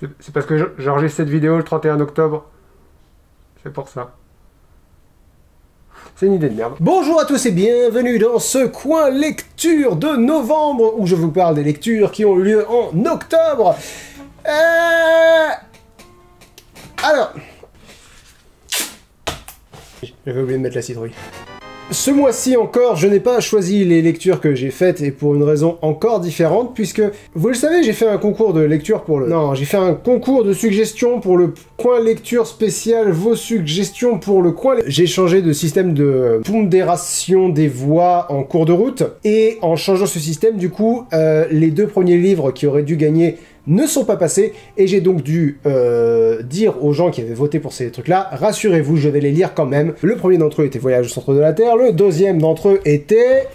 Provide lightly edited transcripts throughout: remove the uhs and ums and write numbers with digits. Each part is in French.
C'est parce que j'enregistre cette vidéo le 31 octobre. C'est pour ça. C'est une idée de merde. Bonjour à tous et bienvenue dans ce coin lecture de novembre où je vous parle des lectures qui ont eu lieu en octobre. Alors... J'avais oublié de mettre la citrouille. Ce mois-ci encore, je n'ai pas choisi les lectures que j'ai faites et pour une raison encore différente puisque, vous le savez, j'ai fait un concours de lecture pour le... Non, j'ai fait un concours de suggestions pour le coin lecture spécial, vos suggestions pour le coin... J'ai changé de système de pondération des voix en cours de route et en changeant ce système, du coup, les deux premiers livres qui auraient dû gagner ne sont pas passés, et j'ai donc dû dire aux gens qui avaient voté pour ces trucs-là, rassurez-vous, je vais les lire quand même. Le premier d'entre eux était Voyage au centre de la Terre, le deuxième d'entre eux était...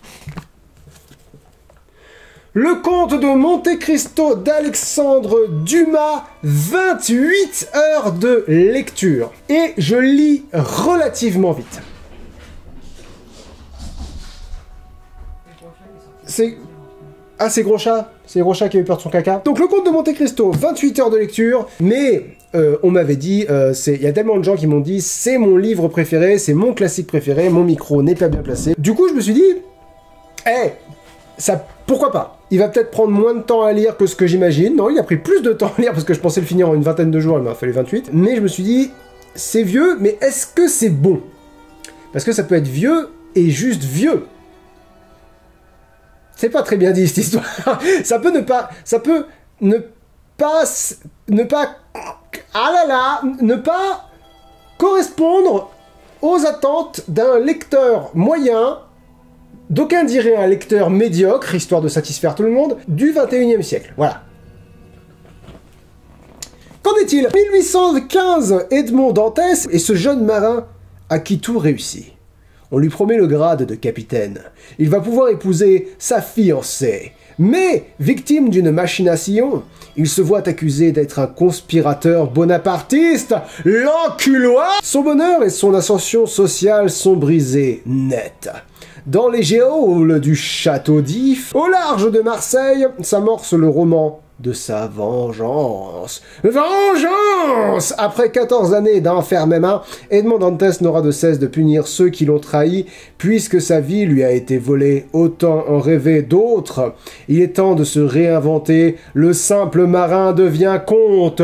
Le Comte de Monte Cristo d'Alexandre Dumas, 28 heures de lecture. Et je lis relativement vite. C'est... Ah, c'est Gros Chat. C'est Gros Chat qui a eu peur de son caca. Donc, Le Comte de Monte Cristo, 28 heures de lecture, mais on m'avait dit, il y a tellement de gens qui m'ont dit, c'est mon livre préféré, c'est mon classique préféré, mon micro n'est pas bien placé. Du coup, je me suis dit, ça, pourquoi pas? Il va peut-être prendre moins de temps à lire que ce que j'imagine. Non, il a pris plus de temps à lire parce que je pensais le finir en une vingtaine de jours, il m'a fallu 28. Mais je me suis dit, c'est vieux, mais est-ce que c'est bon? Parce que ça peut être vieux et juste vieux. C'est pas très bien dit, cette histoire. Ça peut ne pas... Ah là là, ne pas correspondre aux attentes d'un lecteur moyen, d'aucuns diraient un lecteur médiocre, histoire de satisfaire tout le monde, du 21e siècle. Voilà. Qu'en est-il? 1815, Edmond Dantès est ce jeune marin à qui tout réussit. On lui promet le grade de capitaine. Il va pouvoir épouser sa fiancée. Mais, victime d'une machination, il se voit accusé d'être un conspirateur bonapartiste, l'enculoir. Son bonheur et son ascension sociale sont brisés net. Dans les geôles du château d'If, au large de Marseille, s'amorce le roman de sa vengeance. Vengeance! Après 14 années d'enfermement, Edmond Dantès n'aura de cesse de punir ceux qui l'ont trahi, puisque sa vie lui a été volée, autant en rêver d'autres. Il est temps de se réinventer, le simple marin devient comte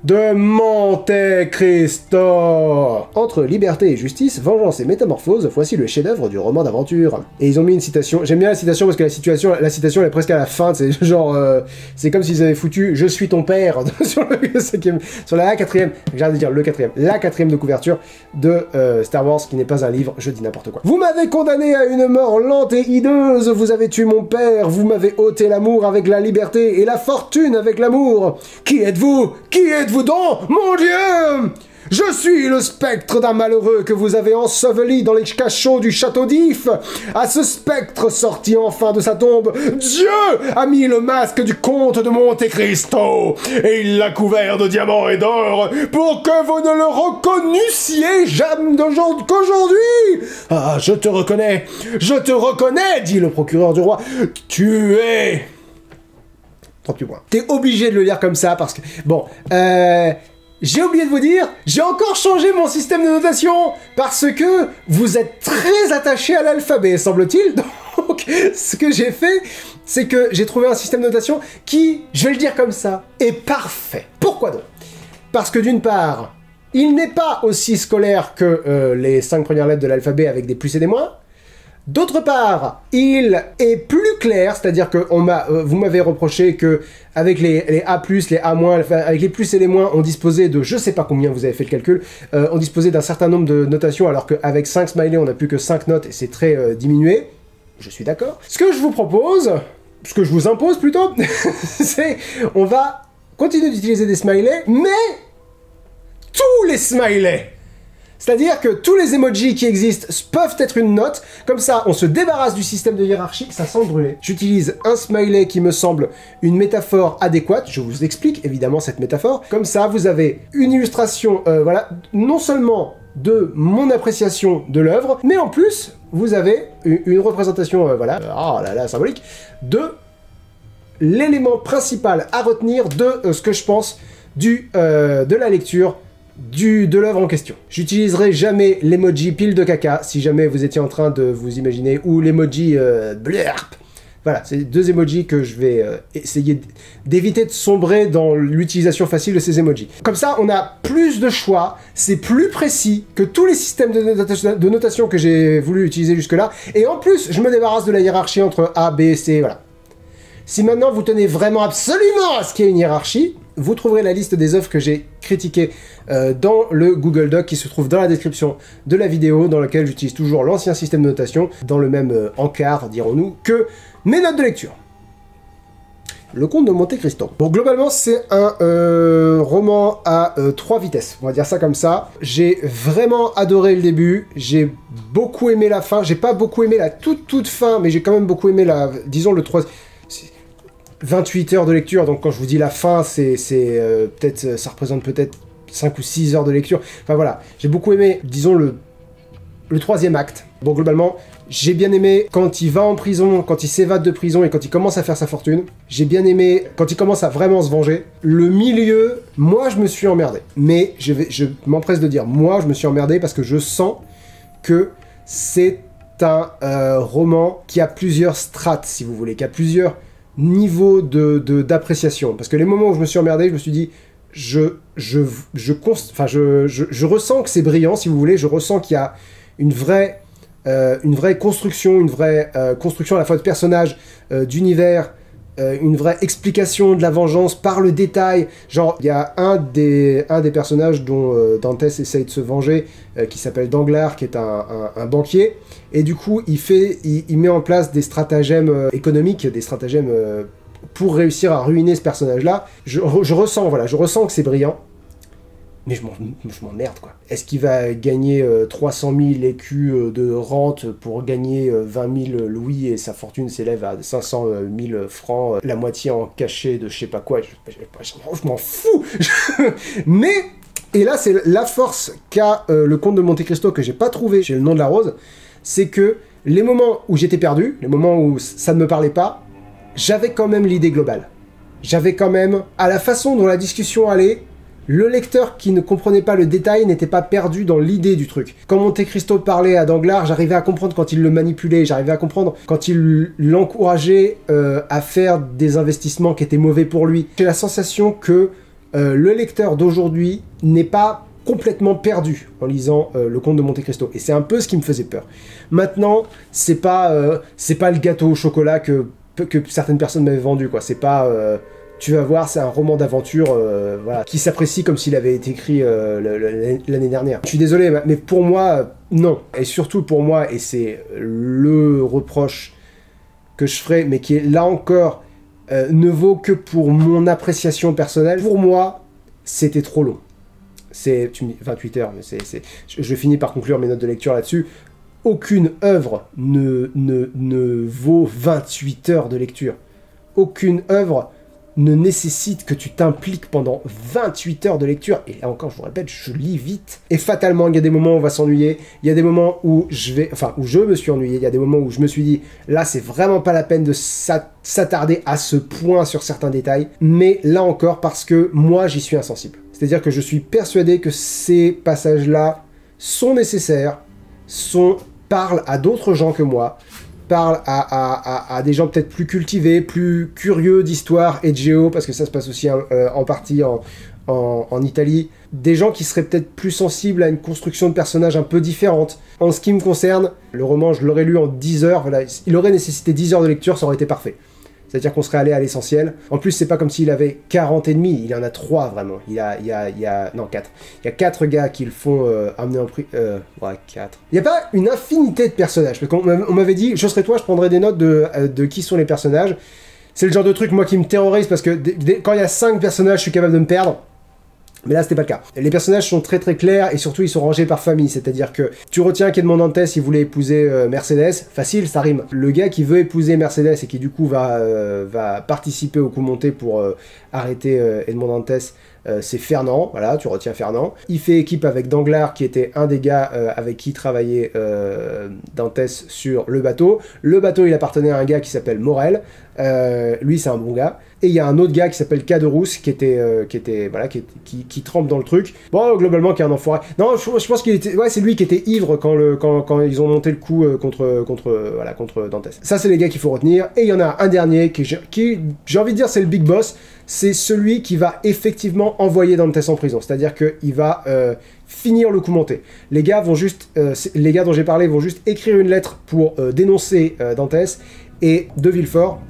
de Monte Cristo. Entre liberté et justice, vengeance et métamorphose, voici le chef-d'œuvre du roman d'aventure. Et ils ont mis une citation. J'aime bien la citation parce que la citation elle est presque à la fin. C'est genre, c'est comme s'ils avaient foutu "Je suis ton père" sur la quatrième. J'arrête de dire le quatrième. La quatrième de couverture de Star Wars, qui n'est pas un livre. Je dis n'importe quoi. Vous m'avez condamné à une mort lente et hideuse. Vous avez tué mon père. Vous m'avez ôté l'amour avec la liberté et la fortune avec l'amour. Qui êtes-vous? Qui êtes-vous donc, mon Dieu? Je suis le spectre d'un malheureux que vous avez enseveli dans les cachots du château d'If. À ce spectre sorti enfin de sa tombe, Dieu a mis le masque du comte de Monte Cristo et il l'a couvert de diamants et d'or pour que vous ne le reconnussiez jamais qu'aujourd'hui. Ah, je te reconnais, dit le procureur du roi. Tu es... 38 points. T'es obligé de le lire comme ça parce que... Bon, j'ai oublié de vous dire, j'ai encore changé mon système de notation parce que vous êtes très attaché à l'alphabet, semble-t-il. Donc, ce que j'ai fait, c'est que j'ai trouvé un système de notation qui, je vais le dire comme ça, est parfait. Pourquoi donc? Parce que d'une part, il n'est pas aussi scolaire que les 5 premières lettres de l'alphabet avec des plus et des moins. D'autre part, il est plus clair, c'est-à-dire que vous m'avez reproché que avec les A+, les A-, avec les plus et les moins, on disposait de, je sais pas combien, vous avez fait le calcul, on disposait d'un certain nombre de notations, alors qu'avec 5 smileys, on n'a plus que 5 notes, et c'est très diminué. Je suis d'accord. Ce que je vous propose, ce que je vous impose plutôt, c'est, on va continuer d'utiliser des smileys, mais tous les smileys. C'est-à-dire que tous les emojis qui existent peuvent être une note, comme ça on se débarrasse du système de hiérarchie, ça sent brûler. J'utilise un smiley qui me semble une métaphore adéquate, je vous explique évidemment cette métaphore. Comme ça vous avez une illustration, voilà, non seulement de mon appréciation de l'œuvre, mais en plus vous avez une représentation, voilà, oh là là, symbolique, de l'élément principal à retenir de ce que je pense de la lecture de l'œuvre en question. J'utiliserai jamais l'emoji pile de caca, si jamais vous étiez en train de vous imaginer, ou l'emoji blurp. Voilà, c'est 2 emojis que je vais essayer d'éviter de sombrer dans l'utilisation facile de ces emojis. Comme ça, on a plus de choix, c'est plus précis que tous les systèmes de notation que j'ai voulu utiliser jusque-là, et en plus, je me débarrasse de la hiérarchie entre A, B, C, voilà. Si maintenant vous tenez vraiment absolument à ce qu'il y ait une hiérarchie, vous trouverez la liste des œuvres que j'ai critiquées dans le Google Doc qui se trouve dans la description de la vidéo, dans laquelle j'utilise toujours l'ancien système de notation, dans le même encart, dirons-nous, que mes notes de lecture. Le Comte de Monte Cristo. Bon, globalement, c'est un roman à 3 vitesses, on va dire ça comme ça. J'ai vraiment adoré le début, j'ai beaucoup aimé la fin, j'ai pas beaucoup aimé la toute fin, mais j'ai quand même beaucoup aimé la, disons, le 3... 28 heures de lecture, donc quand je vous dis la fin, c'est peut-être, ça représente peut-être 5 ou 6 heures de lecture. Enfin voilà, j'ai beaucoup aimé, disons, le 3e acte. Bon, globalement, j'ai bien aimé quand il va en prison, quand il s'évade de prison et quand il commence à faire sa fortune. J'ai bien aimé quand il commence à vraiment se venger. Le milieu, moi, je me suis emmerdé. Mais je m'empresse de dire, moi, je me suis emmerdé parce que je sens que c'est un roman qui a plusieurs strates, si vous voulez, qui a plusieurs niveau d'appréciation. Parce que les moments où je me suis emmerdé, je me suis dit, je ressens que c'est brillant, si vous voulez, je ressens qu'il y a une vraie construction, construction à la fois de personnages, d'univers, une vraie explication de la vengeance par le détail. Genre, il y a un des personnages dont Dantes essaye de se venger, qui s'appelle Danglars, qui est un banquier, et du coup, il met en place des stratagèmes économiques, des stratagèmes pour réussir à ruiner ce personnage-là. Je ressens que c'est brillant, mais je m'emmerde, quoi. Est-ce qu'il va gagner 300 000 écus de rente pour gagner 20 000 louis et sa fortune s'élève à 500 000 francs, la moitié en cachet de je sais pas quoi, je m'en fous. Mais, et là c'est la force qu'a le Comte de Monte Cristo que j'ai pas trouvé chez Le Nom de la Rose, c'est que les moments où j'étais perdu, les moments où ça ne me parlait pas, j'avais quand même l'idée globale. J'avais quand même, à la façon dont la discussion allait, le lecteur qui ne comprenait pas le détail n'était pas perdu dans l'idée du truc. Quand Monte Cristo parlait à Danglars, j'arrivais à comprendre quand il le manipulait, j'arrivais à comprendre quand il l'encourageait à faire des investissements qui étaient mauvais pour lui. J'ai la sensation que le lecteur d'aujourd'hui n'est pas complètement perdu en lisant Le Comte de Monte Cristo. Et c'est un peu ce qui me faisait peur. Maintenant, c'est pas le gâteau au chocolat que certaines personnes m'avaient vendu, quoi. C'est pas... tu vas voir, c'est un roman d'aventure voilà, qui s'apprécie comme s'il avait été écrit l'année dernière. Je suis désolé, mais pour moi, non. Et surtout pour moi, et c'est le reproche que je ferai, mais qui est là encore, ne vaut que pour mon appréciation personnelle. Pour moi, c'était trop long. Tu me dis 28 heures, mais je finis par conclure mes notes de lecture là-dessus. Aucune œuvre ne vaut 28 heures de lecture. Aucune œuvre ne nécessite que tu t'impliques pendant 28 heures de lecture. Et là encore, je vous répète, je lis vite. Et fatalement, il y a des moments où on va s'ennuyer. Il y a des moments où où je me suis ennuyé. Il y a des moments où je me suis dit, là, c'est vraiment pas la peine de s'attarder à ce point sur certains détails. Mais là encore, parce que moi, j'y suis insensible. C'est-à-dire que je suis persuadé que ces passages-là sont nécessaires, parlent à d'autres gens que moi, parle à des gens peut-être plus cultivés, plus curieux d'histoire et de géo, parce que ça se passe aussi en partie en Italie. Des gens qui seraient peut-être plus sensibles à une construction de personnages un peu différente. En ce qui me concerne, le roman, je l'aurais lu en 10 heures. Voilà, il aurait nécessité 10 heures de lecture, ça aurait été parfait. C'est-à-dire qu'on serait allé à l'essentiel. En plus, c'est pas comme s'il avait 40 ennemis, il en a 3 vraiment. Non, 4. Il y a 4 gars qui le font amener en prix. Ouais, 4. Il n'y a pas une infinité de personnages. Parce qu'on m'avait dit, je serais toi, je prendrais des notes de qui sont les personnages. C'est le genre de truc, moi, qui me terrorise parce que quand il y a 5 personnages, je suis capable de me perdre. Mais là, c'était pas le cas. Les personnages sont très très clairs et surtout, ils sont rangés par famille. C'est-à-dire que tu retiens qu'Edmond Dantès, il voulait épouser Mercedes. Facile, ça rime. Le gars qui veut épouser Mercedes et qui du coup va participer au coup monté pour arrêter Edmond Dantès c'est Fernand, voilà, tu retiens Fernand. Il fait équipe avec Danglars, qui était un des gars avec qui travaillait Dantès sur le bateau. Le bateau, il appartenait à un gars qui s'appelle Morel. Lui, c'est un bon gars. Et il y a un autre gars qui s'appelle Caderousse, qui trempe dans le truc. Bon, globalement, qui est un enfoiré. Non, je pense qu'il était... Ouais, c'est lui qui était ivre quand ils ont monté le coup contre Dantès. Ça, c'est les gars qu'il faut retenir. Et il y en a un dernier qui j'ai envie de dire, c'est le big boss. C'est celui qui va effectivement envoyer Dantès en prison. C'est-à-dire qu'il va finir le coup monté. Les gars dont j'ai parlé vont juste écrire une lettre pour dénoncer Dantès. Et De Villefort,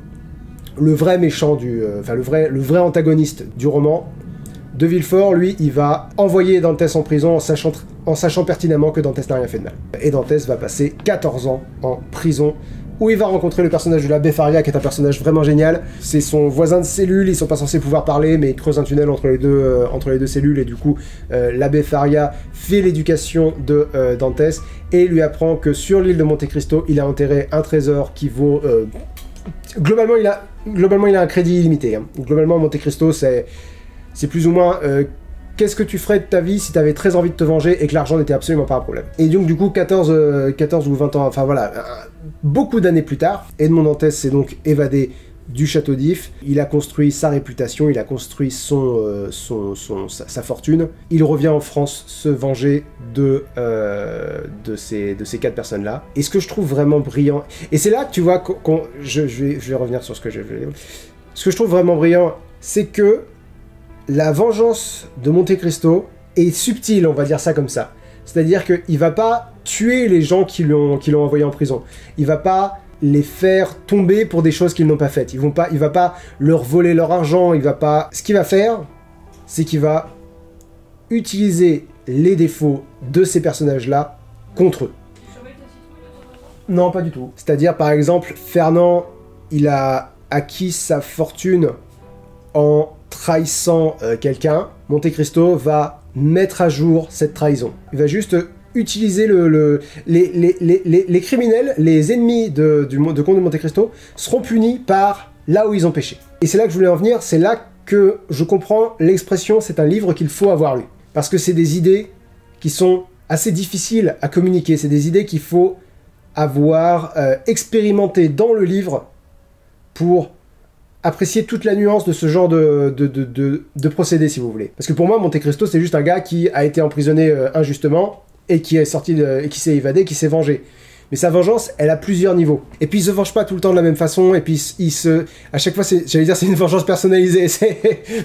le vrai méchant le vrai antagoniste du roman, De Villefort, lui, il va envoyer Dantès en prison en sachant pertinemment que Dantès n'a rien fait de mal. Et Dantès va passer 14 ans en prison, où il va rencontrer le personnage de l'abbé Faria, qui est un personnage vraiment génial. C'est son voisin de cellule, ils sont pas censés pouvoir parler, mais il creuse un tunnel entre les deux cellules, et du coup, l'abbé Faria fait l'éducation de Dantès, et lui apprend que sur l'île de Monte Cristo, il a enterré un trésor qui vaut... Globalement, il a un crédit illimité. Hein. Globalement, Monte Cristo, c'est plus ou moins... qu'est-ce que tu ferais de ta vie si tu avais très envie de te venger et que l'argent n'était absolument pas un problème. Et donc du coup, 14 ou 20 ans, enfin voilà, beaucoup d'années plus tard, Edmond Dantès s'est donc évadé du château d'If. Il a construit sa réputation, il a construit sa fortune. Il revient en France se venger de ces 4 personnes-là. Et ce que je trouve vraiment brillant, et c'est là que tu vois je vais revenir sur ce que je veux dire. Ce que je trouve vraiment brillant, c'est que la vengeance de Monte Cristo est subtile, on va dire ça comme ça. C'est-à-dire qu'il va pas tuer les gens qui l'ont envoyé en prison. Il va pas les faire tomber pour des choses qu'ils n'ont pas faites. Il va pas leur voler leur argent, il va pas... Ce qu'il va faire, c'est qu'il va utiliser les défauts de ces personnages-là contre eux. Non, pas du tout. C'est-à-dire, par exemple, Fernand, il a acquis sa fortune en trahissant quelqu'un. Monte Cristo va mettre à jour cette trahison. Il va juste utiliser les criminels, les ennemis de Comte de Monte Cristo seront punis par là où ils ont péché. Et c'est là que je voulais en venir, c'est là que je comprends l'expression « c'est un livre qu'il faut avoir lu ». Parce que c'est des idées qui sont assez difficiles à communiquer, c'est des idées qu'il faut avoir expérimentées dans le livre pour apprécier toute la nuance de ce genre de procédé, si vous voulez. Parce que pour moi, Monte Cristo, c'est juste un gars qui a été emprisonné injustement, et qui est sorti, et qui s'est évadé, qui s'est vengé. Mais sa vengeance, elle a plusieurs niveaux. Et puis il se venge pas tout le temps de la même façon, et puis à chaque fois, j'allais dire, c'est une vengeance personnalisée.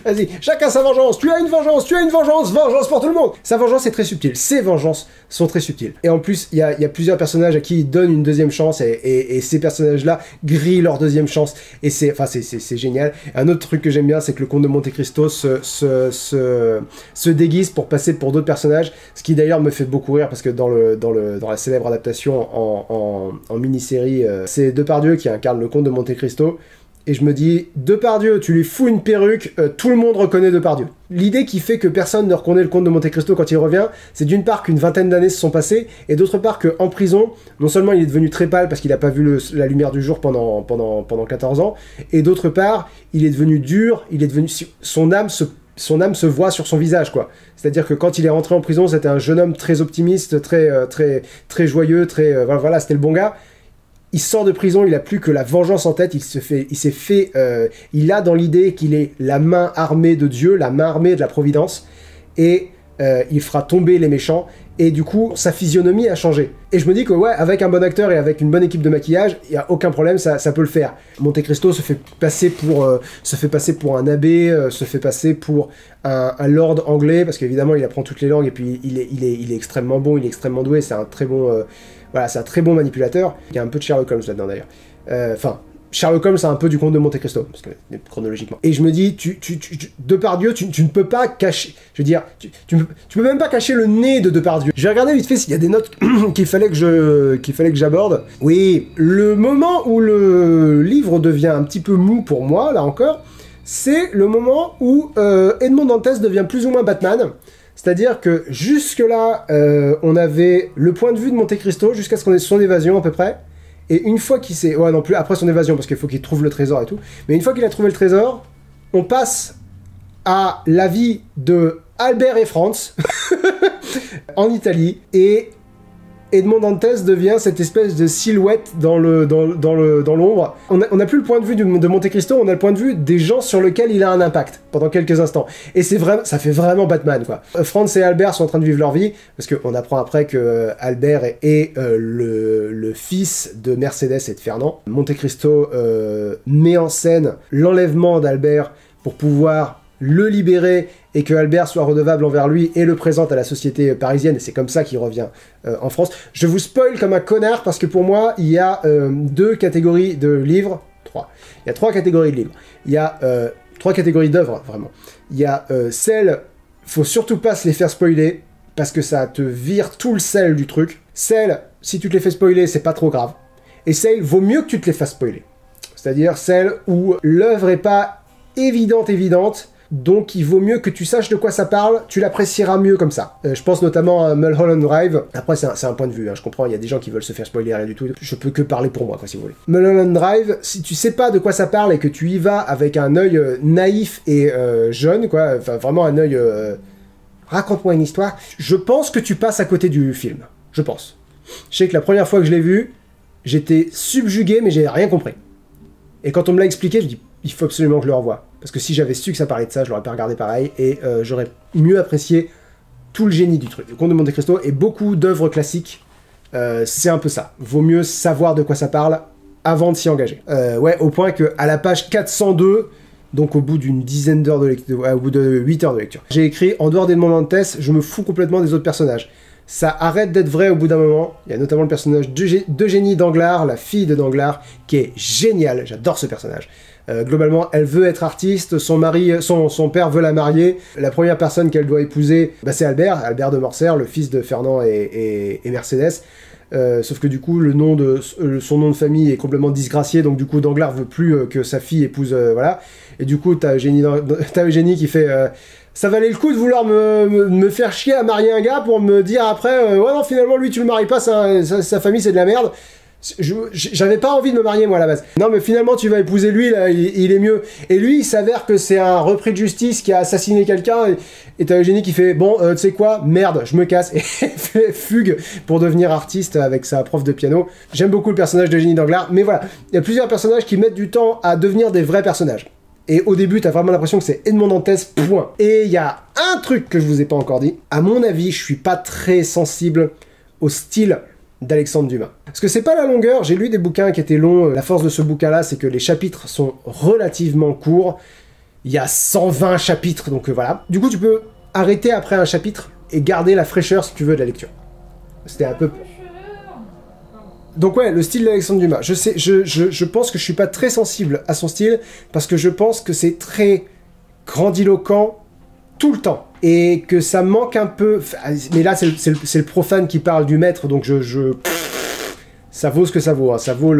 Vas-y, chacun sa vengeance, tu as une vengeance, vengeance pour tout le monde. Sa vengeance est très subtile, ses vengeances sont très subtiles. Et en plus, il y a plusieurs personnages à qui il donne une deuxième chance, et ces personnages-là grillent leur deuxième chance. Et c'est génial. Un autre truc que j'aime bien, c'est que le comte de Monte Cristo se déguise pour passer pour d'autres personnages, ce qui d'ailleurs me fait beaucoup rire, parce que dans la célèbre adaptation en mini-série, c'est Depardieu qui incarne le comte de Monte Cristo, et je me dis, Depardieu, tu lui fous une perruque, tout le monde reconnaît Depardieu. L'idée qui fait que personne ne reconnaît le comte de Monte Cristo quand il revient, c'est d'une part qu'une vingtaine d'années se sont passées, et d'autre part qu'en prison, non seulement il est devenu très pâle parce qu'il n'a pas vu la lumière du jour pendant 14 ans, et d'autre part, il est devenu dur, son âme se voit sur son visage, quoi. C'est-à-dire que quand il est rentré en prison, c'était un jeune homme très optimiste, très joyeux, voilà, c'était le bon gars. Il sort de prison, il a plus que la vengeance en tête, il a dans l'idée qu'il est la main armée de Dieu, la main armée de la Providence, et il fera tomber les méchants, et du coup, sa physionomie a changé. Et je me dis que ouais, avec un bon acteur et avec une bonne équipe de maquillage, il n'y a aucun problème, ça peut le faire. Monte Cristo se fait passer pour un abbé, se fait passer pour un lord anglais, parce qu'évidemment, il apprend toutes les langues, et puis il est extrêmement bon, il est extrêmement doué, c'est un très bon... c'est un très bon manipulateur. Il y a un peu de Sherlock Holmes là-dedans d'ailleurs. Sherlock Holmes, c'est un peu du comte de Monte Cristo, parce que, chronologiquement. Et je me dis, Depardieu, tu ne peux pas cacher... Je veux dire, tu peux même pas cacher le nez de Depardieu. Je vais regarder vite fait s'il y a des notes qu'il fallait que j'aborde. Oui, le moment où le livre devient un petit peu mou pour moi, là encore, c'est le moment où Edmond Dantès devient plus ou moins Batman. C'est-à-dire que jusque-là, on avait le point de vue de Monte Cristo jusqu'à ce qu'on ait son évasion à peu près. Et une fois qu'il s'est... Ouais, non plus, après son évasion, parce qu'il faut qu'il trouve le trésor et tout. Mais une fois qu'il a trouvé le trésor, on passe à la vie de Albert et Franz en Italie, et Edmond Dantès devient cette espèce de silhouette dans l'ombre. On n'a plus le point de vue de Monte Cristo, on a le point de vue des gens sur lesquels il a un impact pendant quelques instants. Et c'est vraiment, ça fait vraiment Batman, quoi. Franz et Albert sont en train de vivre leur vie, parce qu'on apprend après que Albert est le fils de Mercedes et de Fernand. Monte Cristo met en scène l'enlèvement d'Albert pour pouvoir le libérer et que Albert soit redevable envers lui et le présente à la société parisienne, et c'est comme ça qu'il revient en France. Je vous spoil comme un connard parce que pour moi, il y a deux catégories de livres, trois. Il y a trois catégories de livres. Il y a trois catégories d'œuvres, vraiment. Il y a celles, faut surtout pas se les faire spoiler parce que ça te vire tout le sel du truc. Celles, si tu te les fais spoiler, c'est pas trop grave. Et celles, vaut mieux que tu te les fasses spoiler. C'est-à-dire celles où l'œuvre est pas évidente, donc il vaut mieux que tu saches de quoi ça parle, tu l'apprécieras mieux comme ça. Je pense notamment à Mulholland Drive. Après c'est un point de vue, hein, je comprends, il y a des gens qui veulent se faire spoiler, rien du tout. Je peux que parler pour moi, quoi, si vous voulez. Mulholland Drive, si tu sais pas de quoi ça parle et que tu y vas avec un œil naïf et jeune, quoi, enfin vraiment un œil... raconte-moi une histoire. Je pense que tu passes à côté du film. Je pense. Je sais que la première fois que je l'ai vu, j'étais subjugué, mais j'ai rien compris. Et quand on me l'a expliqué, je dis, il faut absolument que je le revoie. Parce que si j'avais su que ça parlait de ça, je l'aurais pas regardé pareil, et j'aurais mieux apprécié tout le génie du truc. Le Comte de Monte Cristo et beaucoup d'œuvres classiques, c'est un peu ça. Vaut mieux savoir de quoi ça parle avant de s'y engager. Ouais, au point que à la page 402, donc au bout d'une dizaine d'heures de lecture, au bout de 8 heures de lecture, j'ai écrit « En dehors d'Edmond Dantès, je me fous complètement des autres personnages. Ça arrête d'être vrai au bout d'un moment. » Il y a notamment le personnage d'Eugénie Danglars, la fille de Danglars, qui est géniale. J'adore ce personnage. Globalement, elle veut être artiste, son père veut la marier. La première personne qu'elle doit épouser, bah, c'est Albert de Morcerf, le fils de Fernand et Mercedes. Sauf que du coup, son nom de famille est complètement disgracié, donc du coup, Danglars veut plus que sa fille épouse, voilà. Et du coup, t'as Eugénie qui fait... ça valait le coup de vouloir me faire chier à marier un gars pour me dire après, ouais non, finalement, lui, tu le maries pas, sa famille, c'est de la merde. J'avais pas envie de me marier, moi, à la base. Non, mais finalement, tu vas épouser lui, là, il est mieux. Et lui, il s'avère que c'est un repris de justice qui a assassiné quelqu'un, et t'as Eugénie qui fait, bon, tu sais quoi, merde, je me casse, et fait fugue pour devenir artiste avec sa prof de piano. J'aime beaucoup le personnage d'Eugénie Danglars, mais voilà, il y a plusieurs personnages qui mettent du temps à devenir des vrais personnages. Et au début, t'as vraiment l'impression que c'est Edmond Dantès, point. Et il y a un truc que je vous ai pas encore dit. À mon avis, je suis pas très sensible au style d'Alexandre Dumas. Parce que c'est pas la longueur, j'ai lu des bouquins qui étaient longs, la force de ce bouquin-là, c'est que les chapitres sont relativement courts, il y a 120 chapitres, donc voilà. Du coup, tu peux arrêter après un chapitre et garder la fraîcheur, si tu veux, de la lecture. C'était un peu... Donc ouais, le style d'Alexandre Dumas, je pense que je suis pas très sensible à son style, parce que je pense que c'est très grandiloquent tout le temps. Et que ça manque un peu... Mais là, c'est le profane qui parle du maître, donc ça vaut ce que ça vaut, hein. Ça vaut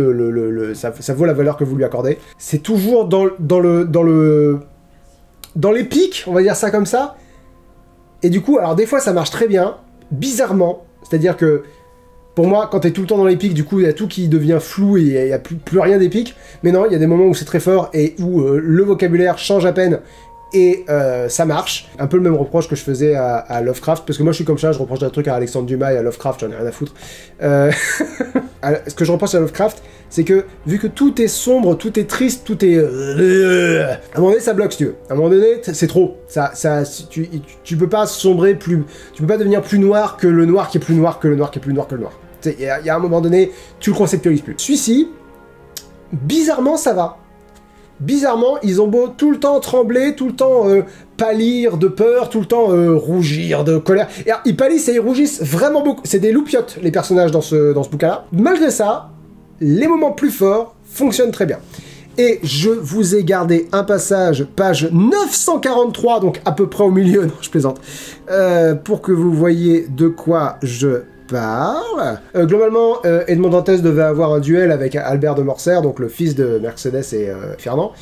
ça vaut la valeur que vous lui accordez. C'est toujours dans l'épique, on va dire ça comme ça. Et du coup, alors des fois, ça marche très bien, bizarrement. C'est-à-dire que, pour moi, quand t'es tout le temps dans l'épique, du coup, il y a tout qui devient flou et il n'y a plus rien d'épique. Mais non, il y a des moments où c'est très fort et où le vocabulaire change à peine. Et ça marche. Un peu le même reproche que je faisais à Lovecraft, parce que moi je suis comme ça, je reproche des trucs à Alexandre Dumas et à Lovecraft, j'en ai rien à foutre. Ce que je reproche à Lovecraft, c'est que vu que tout est sombre, tout est triste, tout est... à un moment donné, ça bloque, si tu veux. À un moment donné, c'est trop. Tu peux pas sombrer plus... Tu peux pas devenir plus noir que le noir qui est plus noir que le noir qui est plus noir que le noir. Il y a un moment donné, tu le conceptualises plus. Celui-ci, bizarrement, ça va. Bizarrement, ils ont beau tout le temps trembler, tout le temps pâlir de peur, tout le temps rougir de colère. Et alors, ils pâlissent et ils rougissent vraiment beaucoup. C'est des loupiottes, les personnages dans ce bouquin-là. Malgré ça, les moments plus forts fonctionnent très bien. Et je vous ai gardé un passage, page 943, donc à peu près au milieu, non, je plaisante, pour que vous voyez de quoi je parle. Globalement, Edmond Dantès devait avoir un duel avec Albert de Morcerf, donc le fils de Mercedes et Fernand.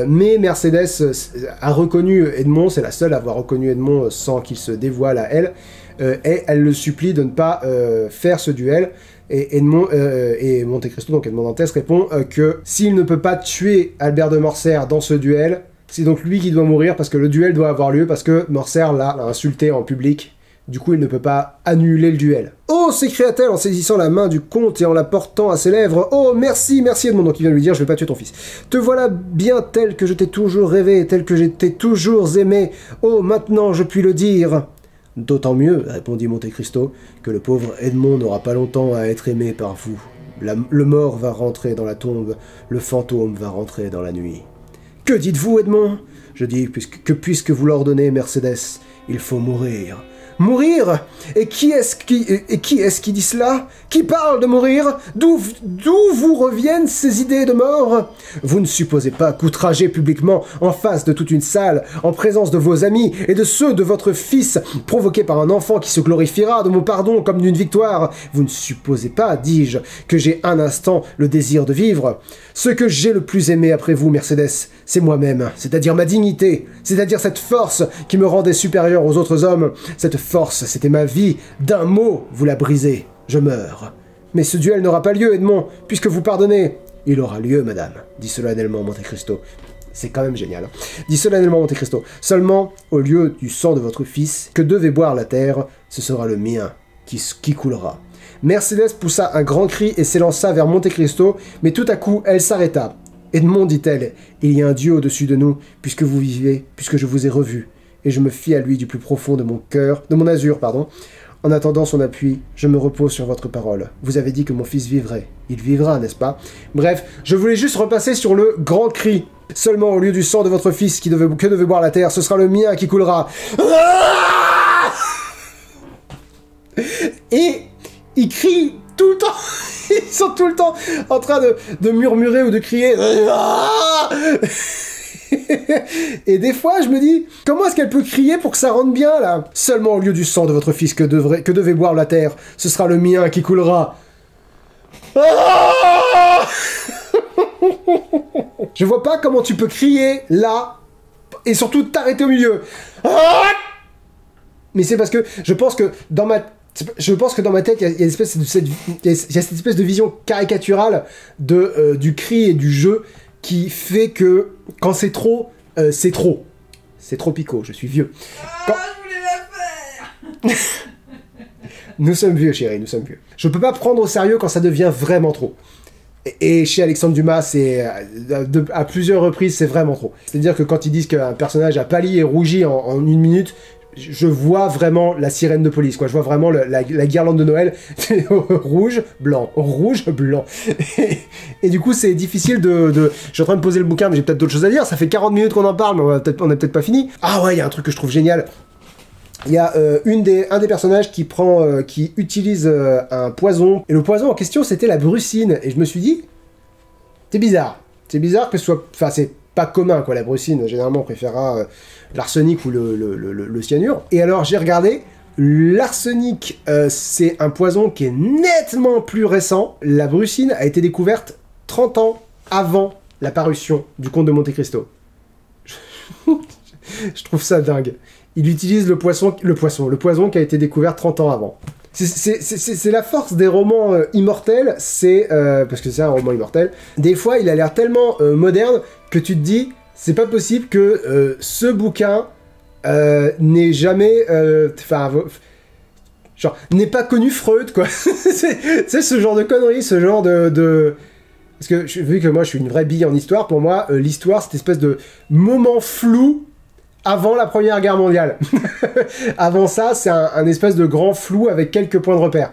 Mais Mercedes a reconnu Edmond, c'est la seule à avoir reconnu Edmond sans qu'il se dévoile à elle, et elle le supplie de ne pas faire ce duel. Et Monte Cristo, donc Edmond Dantès, répond que s'il ne peut pas tuer Albert de Morcerf dans ce duel, C'est donc lui qui doit mourir parce que le duel doit avoir lieu, parce que Morcerf l'a insulté en public. Du coup, il ne peut pas annuler le duel. « Oh » s'écria-t-elle en saisissant la main du comte et en la portant à ses lèvres. « Oh, merci, merci Edmond. » Donc il vient de lui dire « Je vais pas tuer ton fils. Te voilà bien tel que je t'ai toujours rêvé, tel que je t'ai toujours aimé. Oh, maintenant je puis le dire. » « D'autant mieux, » répondit Monte Cristo, « que le pauvre Edmond n'aura pas longtemps à être aimé par vous. Le mort va rentrer dans la tombe, le fantôme va rentrer dans la nuit. »« Que dites-vous, Edmond ?»« Je dis que puisque vous l'ordonnez, Mercédès, il faut mourir. » Mourir? Et qui est-ce qui dit cela? Qui parle de mourir? D'où vous reviennent ces idées de mort? Vous ne supposez pas qu'outrager publiquement, en face de toute une salle, en présence de vos amis et de ceux de votre fils, provoqué par un enfant qui se glorifiera de mon pardon comme d'une victoire, vous ne supposez pas, dis-je, que j'ai un instant le désir de vivre? Ce que j'ai le plus aimé après vous, Mercédès, c'est moi-même, c'est-à-dire ma dignité, c'est-à-dire cette force qui me rendait supérieur aux autres hommes. Cette force, c'était ma vie. D'un mot, vous la brisez. Je meurs. Mais ce duel n'aura pas lieu, Edmond, puisque vous pardonnez. Il aura lieu, madame, dit solennellement Monte Cristo. C'est quand même génial. Hein. Dit solennellement Monte Cristo. Seulement, au lieu du sang de votre fils, que devait boire la terre, ce sera le mien qui coulera. Mercédès poussa un grand cri et s'élança vers Monte Cristo, mais tout à coup, elle s'arrêta. « Edmond, dit-elle, il y a un Dieu au-dessus de nous, puisque vous vivez, puisque je vous ai revu. » Et je me fie à lui du plus profond de mon cœur, de mon azur, pardon. En attendant son appui, je me repose sur votre parole. Vous avez dit que mon fils vivrait. Il vivra, n'est-ce pas? Bref, je voulais juste repasser sur le grand cri. Seulement, au lieu du sang de votre fils que devait boire la terre, ce sera le mien qui coulera. Et ils crient tout le temps. Ils sont tout le temps en train de murmurer ou de crier. Et des fois, je me dis, comment est-ce qu'elle peut crier pour que ça rentre bien, là? Seulement au lieu du sang de votre fils que devait boire la terre, ce sera le mien qui coulera. Je vois pas comment tu peux crier, là, et surtout t'arrêter au milieu. Mais c'est parce que je pense que dans ma tête, il y a cette espèce de vision caricaturale du cri et du jeu qui fait que quand c'est trop, c'est trop. C'est trop picot, je suis vieux. Je voulais la faire. Nous sommes vieux, chérie, nous sommes vieux. Je peux pas prendre au sérieux quand ça devient vraiment trop. Et chez Alexandre Dumas, c'est à plusieurs reprises, c'est vraiment trop. C'est-à-dire que quand ils disent qu'un personnage a pâli et rougi en une minute, je vois vraiment la sirène de police, quoi. Je vois vraiment la guirlande de Noël, rouge, blanc, et du coup, c'est difficile de... Je suis en train de poser le bouquin, mais j'ai peut-être d'autres choses à dire. Ça fait 40 minutes qu'on en parle, mais on n'est peut-être pas fini. Ah ouais, il y a un truc que je trouve génial. Il y a un des personnages qui utilise un poison, et le poison en question, c'était la brucine. Et je me suis dit, c'est bizarre. C'est bizarre que ce soit... Enfin, c'est pas commun, quoi, la brucine. Généralement, on préférera l'arsenic ou le cyanure. Et alors, j'ai regardé, l'arsenic, c'est un poison qui est nettement plus récent. La brucine a été découverte 30 ans avant la parution du Comte de Monte Cristo. Je trouve ça dingue. Il utilise le poison qui a été découvert 30 ans avant. C'est la force des romans immortels, parce que c'est un roman immortel. Des fois, il a l'air tellement moderne que tu te dis, c'est pas possible que ce bouquin n'ait jamais... genre, n'ait pas connu Freud, quoi. C'est ce genre de conneries, ce genre de... Parce que, vu que moi, je suis une vraie bille en histoire, pour moi, l'histoire, c'est une espèce de moment flou avant la Première Guerre mondiale. Avant ça, c'est un espèce de grand flou avec quelques points de repère.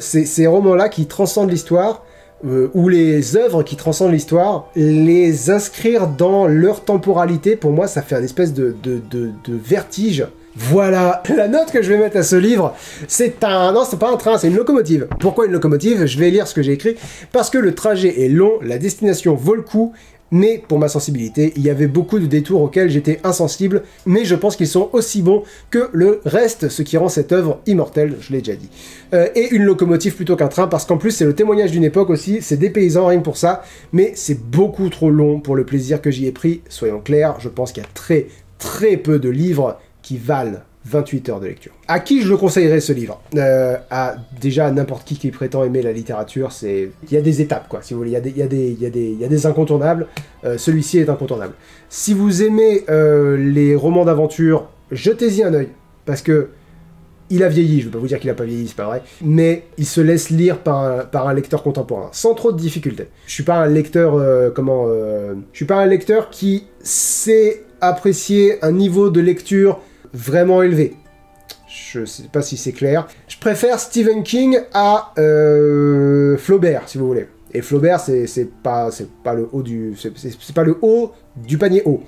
Ces romans-là qui transcendent l'histoire, ou les œuvres qui transcendent l'histoire, les inscrire dans leur temporalité, pour moi, ça fait un espèce de vertige. Voilà, la note que je vais mettre à ce livre, c'est un... Non, c'est pas un train, c'est une locomotive. Pourquoi une locomotive? Je vais lire ce que j'ai écrit. Parce que le trajet est long, la destination vaut le coup, mais pour ma sensibilité, il y avait beaucoup de détours auxquels j'étais insensible, mais je pense qu'ils sont aussi bons que le reste, ce qui rend cette œuvre immortelle, je l'ai déjà dit. Et une locomotive plutôt qu'un train, parce qu'en plus c'est le témoignage d'une époque aussi, c'est dépaysant rien que pour ça, mais c'est beaucoup trop long pour le plaisir que j'y ai pris, soyons clairs, je pense qu'il y a très peu de livres qui valent 28 heures de lecture. À qui je le conseillerais ce livre? Déjà n'importe qui prétend aimer la littérature, il y a des étapes quoi, si vous voulez, il y a des incontournables, celui-ci est incontournable. Si vous aimez les romans d'aventure, jetez-y un œil, parce que il a vieilli, je ne vais pas vous dire qu'il n'a pas vieilli, c'est pas vrai, mais il se laisse lire par un lecteur contemporain, sans trop de difficultés. Je suis pas un lecteur, je suis pas un lecteur qui sait apprécier un niveau de lecture vraiment élevé. Je sais pas si c'est clair. Je préfère Stephen King à Flaubert, si vous voulez. Et Flaubert, c'est pas le haut du, c'est pas le haut du panier haut.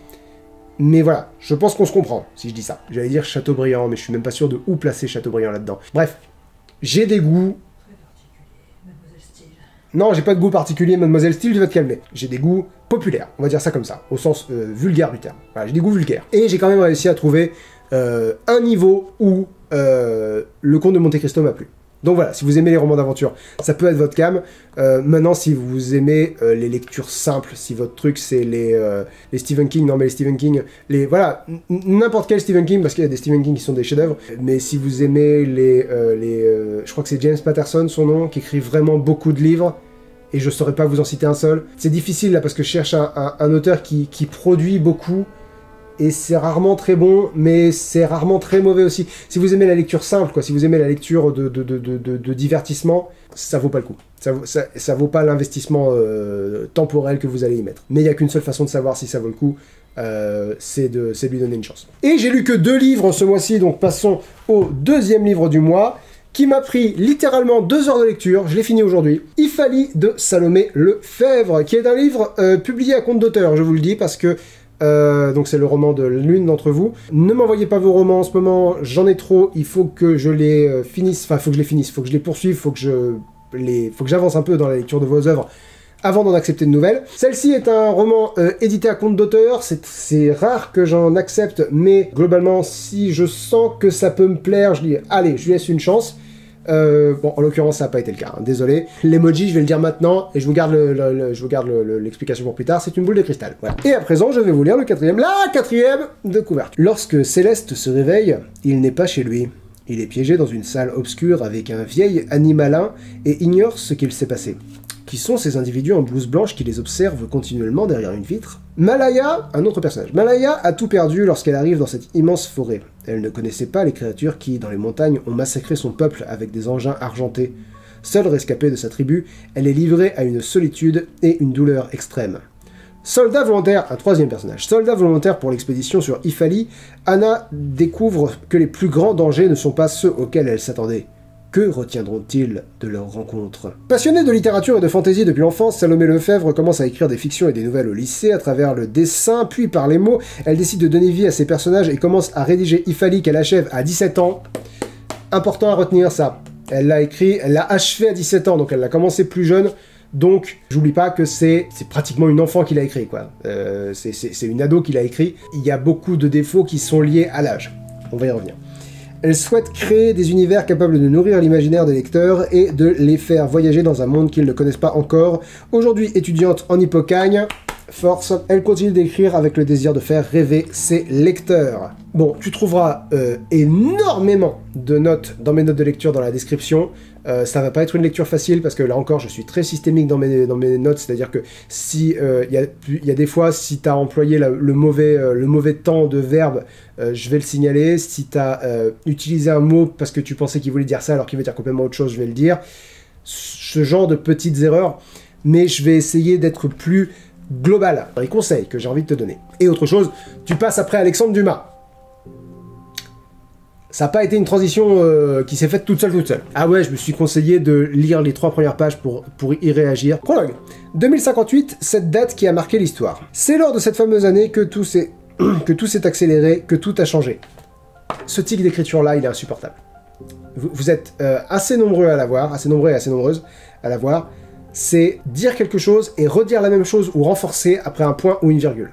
Mais voilà, je pense qu'on se comprend, si je dis ça. J'allais dire Chateaubriand, mais je suis même pas sûr de où placer Chateaubriand là-dedans. Bref, j'ai des goûts... Non, j'ai pas de goût particulier, Mademoiselle Steele, tu vas te calmer. J'ai des goûts populaires, on va dire ça comme ça, au sens vulgaire du terme. Voilà, j'ai des goûts vulgaires. Et j'ai quand même réussi à trouver un niveau où le Comte de Monte Cristo m'a plu. Donc voilà, si vous aimez les romans d'aventure, ça peut être votre cam. Maintenant, si vous aimez les lectures simples, si votre truc c'est les Stephen King, non mais les Stephen King, voilà, n'importe quel Stephen King, parce qu'il y a des Stephen King qui sont des chefs-d'œuvre, mais si vous aimez je crois que c'est James Patterson, son nom, qui écrit vraiment beaucoup de livres, et je saurais pas vous en citer un seul. C'est difficile là, parce que je cherche un auteur qui produit beaucoup, et c'est rarement très bon, mais c'est rarement très mauvais aussi. Si vous aimez la lecture simple, quoi, si vous aimez la lecture de divertissement, ça vaut pas le coup. Ça vaut pas l'investissement temporel que vous allez y mettre. Mais il n'y a qu'une seule façon de savoir si ça vaut le coup, c'est de lui donner une chance. Et j'ai lu que 2 livres ce mois-ci, donc passons au 2e livre du mois, qui m'a pris littéralement 2 heures de lecture, je l'ai fini aujourd'hui. Ifali de Salomé Lefebvre, qui est un livre publié à compte d'auteur, je vous le dis, parce que donc c'est le roman de l'une d'entre vous. Ne m'envoyez pas vos romans en ce moment, j'en ai trop, il faut que je les finisse, enfin il faut que je les finisse, il faut que je les poursuive, faut que j'avance un peu dans la lecture de vos œuvres avant d'en accepter de nouvelles. Celle-ci est un roman édité à compte d'auteur, c'est rare que j'en accepte, mais globalement si je sens que ça peut me plaire, je dis allez, je lui laisse une chance. Bon, en l'occurrence, ça n'a pas été le cas, hein, désolé. L'emoji, je vais le dire maintenant, et je vous garde l'explication pour plus tard, c'est une boule de cristal. Voilà. Et à présent, je vais vous lire la quatrième de couverture. Lorsque Céleste se réveille, il n'est pas chez lui. Il est piégé dans une salle obscure avec un vieil animalin et ignore ce qu'il s'est passé. Qui sont ces individus en blouse blanche qui les observent continuellement derrière une vitre? Malaya, un autre personnage. Malaya a tout perdu lorsqu'elle arrive dans cette immense forêt. Elle ne connaissait pas les créatures qui, dans les montagnes, ont massacré son peuple avec des engins argentés. Seule rescapée de sa tribu, elle est livrée à une solitude et une douleur extrême. Soldat volontaire, un 3e personnage. Soldat volontaire pour l'expédition sur Ifali, Anna découvre que les plus grands dangers ne sont pas ceux auxquels elle s'attendait. Que retiendront-ils de leur rencontre? Passionnée de littérature et de fantaisie depuis l'enfance, Salomé Lefebvre commence à écrire des fictions et des nouvelles au lycée à travers le dessin, puis par les mots. Elle décide de donner vie à ses personnages et commence à rédiger Ifali qu'elle achève à 17 ans. Important à retenir ça. Elle l'a écrit, elle l'a achevé à 17 ans, donc elle l'a commencé plus jeune. Donc, j'oublie pas que c'est pratiquement une enfant qui l'a écrit, quoi. C'est une ado qui l'a écrit. Il y a beaucoup de défauts qui sont liés à l'âge. On va y revenir. Elle souhaite créer des univers capables de nourrir l'imaginaire des lecteurs et de les faire voyager dans un monde qu'ils ne connaissent pas encore. Aujourd'hui étudiante en Hippocagne, force, elle continue d'écrire avec le désir de faire rêver ses lecteurs. Bon, tu trouveras énormément de notes dans mes notes de lecture dans la description. Ça va pas être une lecture facile parce que là encore je suis très systémique dans mes notes, c'est-à-dire que si y a des fois si tu as employé le mauvais temps de verbe, je vais le signaler. Si tu as utilisé un mot parce que tu pensais qu'il voulait dire ça alors qu'il veut dire complètement autre chose, je vais le dire. Ce genre de petites erreurs, mais je vais essayer d'être plus global. Les conseils que j'ai envie de te donner. Et autre chose, tu passes après Alexandre Dumas. Ça n'a pas été une transition qui s'est faite toute seule. Ah ouais, je me suis conseillé de lire les 3 premières pages pour y réagir. Prologue. 2058, cette date qui a marqué l'histoire. C'est lors de cette fameuse année que tout s'est accéléré, que tout a changé. Ce tic d'écriture-là, il est insupportable. Vous êtes assez nombreux à l'avoir, assez nombreux et assez nombreuses à l'avoir. C'est dire quelque chose et redire la même chose ou renforcer après un point ou une virgule.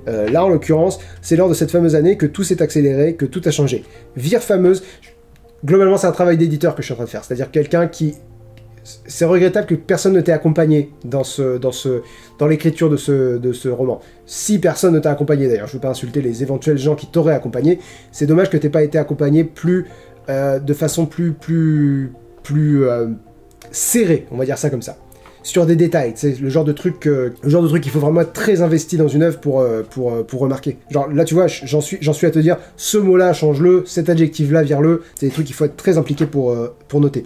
Là, en l'occurrence, c'est lors de cette fameuse année que tout s'est accéléré, que tout a changé. Vire fameuse, globalement, c'est un travail d'éditeur que je suis en train de faire. C'est-à-dire quelqu'un qui c'est regrettable que personne ne t'ait accompagné dans l'écriture de ce roman. Si personne ne t'a accompagné, d'ailleurs, je ne veux pas insulter les éventuels gens qui t'auraient accompagné, c'est dommage que t'aies pas été accompagné de façon plus serrée, on va dire ça comme ça. Sur des détails, c'est le genre de truc qu'il faut vraiment être très investi dans une œuvre pour remarquer. Genre là tu vois, j'en suis à te dire, ce mot-là change-le, cet adjectif-là vire-le, c'est des trucs qu'il faut être très impliqué pour noter.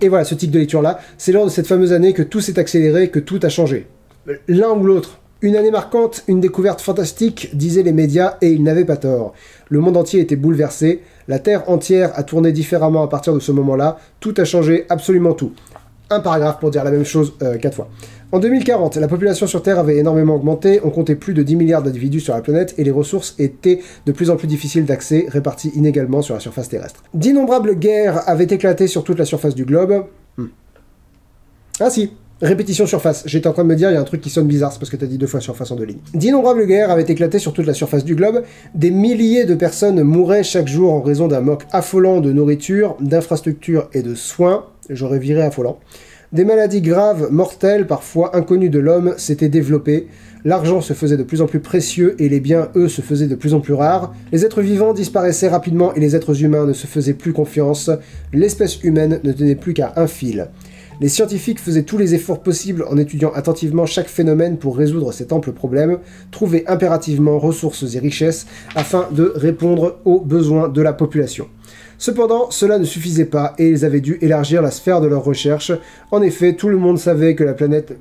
Et voilà, ce type de lecture-là, c'est lors de cette fameuse année que tout s'est accéléré, que tout a changé. L'un ou l'autre. Une année marquante, une découverte fantastique, disaient les médias, et ils n'avaient pas tort. Le monde entier était bouleversé, la Terre entière a tourné différemment à partir de ce moment-là, tout a changé, absolument tout. Un paragraphe pour dire la même chose 4 fois. En 2040, la population sur Terre avait énormément augmenté, on comptait plus de 10 milliards d'individus sur la planète et les ressources étaient de plus en plus difficiles d'accès, réparties inégalement sur la surface terrestre. D'innombrables guerres avaient éclaté sur toute la surface du globe. Ah si, répétition surface. J'étais en train de me dire, il y a un truc qui sonne bizarre, c'est parce que t'as dit 2 fois surface en 2 lignes. D'innombrables guerres avaient éclaté sur toute la surface du globe, des milliers de personnes mouraient chaque jour en raison d'un manque affolant de nourriture, d'infrastructures et de soins. J'aurais viré affolant. Des maladies graves, mortelles, parfois inconnues de l'homme, s'étaient développées. L'argent se faisait de plus en plus précieux et les biens, eux, se faisaient de plus en plus rares. Les êtres vivants disparaissaient rapidement et les êtres humains ne se faisaient plus confiance. L'espèce humaine ne tenait plus qu'à un fil. Les scientifiques faisaient tous les efforts possibles en étudiant attentivement chaque phénomène pour résoudre cet ample problème, trouver impérativement ressources et richesses afin de répondre aux besoins de la population. Cependant, cela ne suffisait pas et ils avaient dû élargir la sphère de leurs recherches. En effet, tout le monde savait que la planète...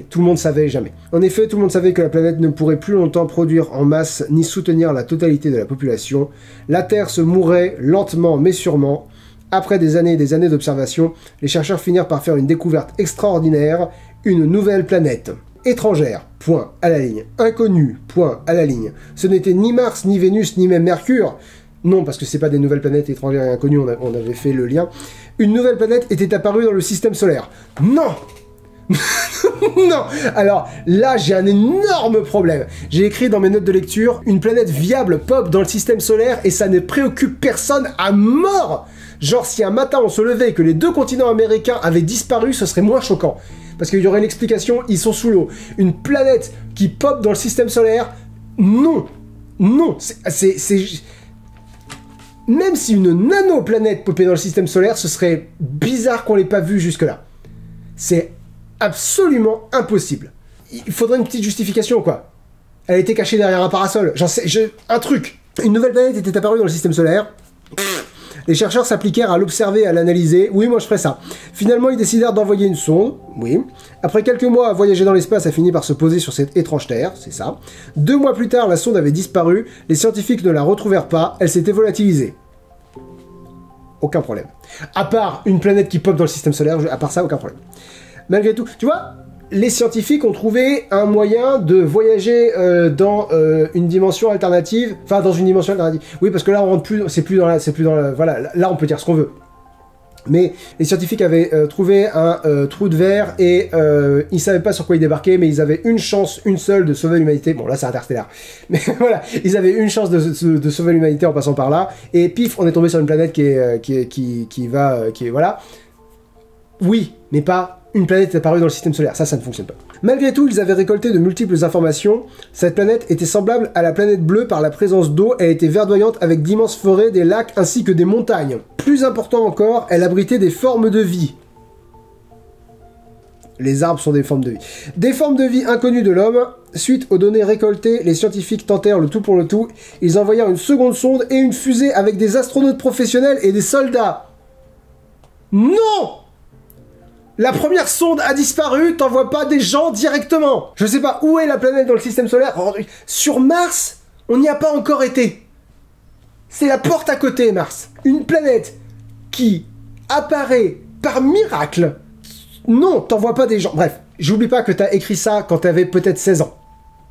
Tout le monde savait jamais. En effet, tout le monde savait que la planète ne pourrait plus longtemps produire en masse ni soutenir la totalité de la population. La Terre se mourait lentement mais sûrement. Après des années et des années d'observation, les chercheurs finirent par faire une découverte extraordinaire, une nouvelle planète. Étrangère, point, à la ligne. Inconnue, point, à la ligne. Ce n'était ni Mars, ni Vénus, ni même Mercure. Non, parce que c'est pas des nouvelles planètes étrangères et inconnues, on avait fait le lien. Une nouvelle planète était apparue dans le système solaire. Non. Non. Alors là, j'ai un énorme problème. J'ai écrit dans mes notes de lecture, une planète viable pop dans le système solaire et ça ne préoccupe personne à mort. Genre, si un matin on se levait et que les 2 continents américains avaient disparu, ce serait moins choquant. Parce qu'il y aurait l'explication, ils sont sous l'eau. Une planète qui pop dans le système solaire, non. Non. Même si une nanoplanète popait dans le système solaire, ce serait bizarre qu'on l'ait pas vue jusque-là. C'est absolument impossible. Il faudrait une petite justification, quoi. Elle était cachée derrière un parasol. Un truc. Une nouvelle planète était apparue dans le système solaire. Les chercheurs s'appliquèrent à l'observer et à l'analyser. Oui, moi je ferais ça. Finalement, ils décidèrent d'envoyer une sonde. Oui. Après quelques mois à voyager dans l'espace, elle finit par se poser sur cette étrange Terre. C'est ça. 2 mois plus tard, la sonde avait disparu. Les scientifiques ne la retrouvèrent pas. Elle s'était volatilisée. Aucun problème. À part une planète qui pop dans le système solaire, à part ça, aucun problème. Malgré tout, tu vois, les scientifiques ont trouvé un moyen de voyager dans une dimension alternative, enfin dans une dimension alternative. Oui, parce que là on rentre plus, c'est plus dans la, voilà, là on peut dire ce qu'on veut. Mais les scientifiques avaient trouvé un trou de verre et ils savaient pas sur quoi ils débarquaient, mais ils avaient une chance, une seule, de sauver l'humanité. Bon, là c'est Interstellar. Mais voilà, ils avaient une chance de sauver l'humanité en passant par là. Et pif, on est tombé sur une planète qui est voilà. Oui, mais pas une planète est apparue dans le système solaire. Ça ne fonctionne pas. Malgré tout, ils avaient récolté de multiples informations. Cette planète était semblable à la planète bleue par la présence d'eau. Elle était verdoyante avec d'immenses forêts, des lacs ainsi que des montagnes. Plus important encore, elle abritait des formes de vie. Les arbres sont des formes de vie. Des formes de vie inconnues de l'homme. Suite aux données récoltées, les scientifiques tentèrent le tout pour le tout. Ils envoyèrent une seconde sonde et une fusée avec des astronautes professionnels et des soldats. Non! La première sonde a disparu, t'envoies pas des gens directement. Je sais pas où est la planète dans le système solaire. Sur Mars, on n'y a pas encore été. C'est la porte à côté, Mars. Une planète qui apparaît par miracle. Non, t'envoies pas des gens. Bref, j'oublie pas que t'as écrit ça quand t'avais peut-être 16 ans.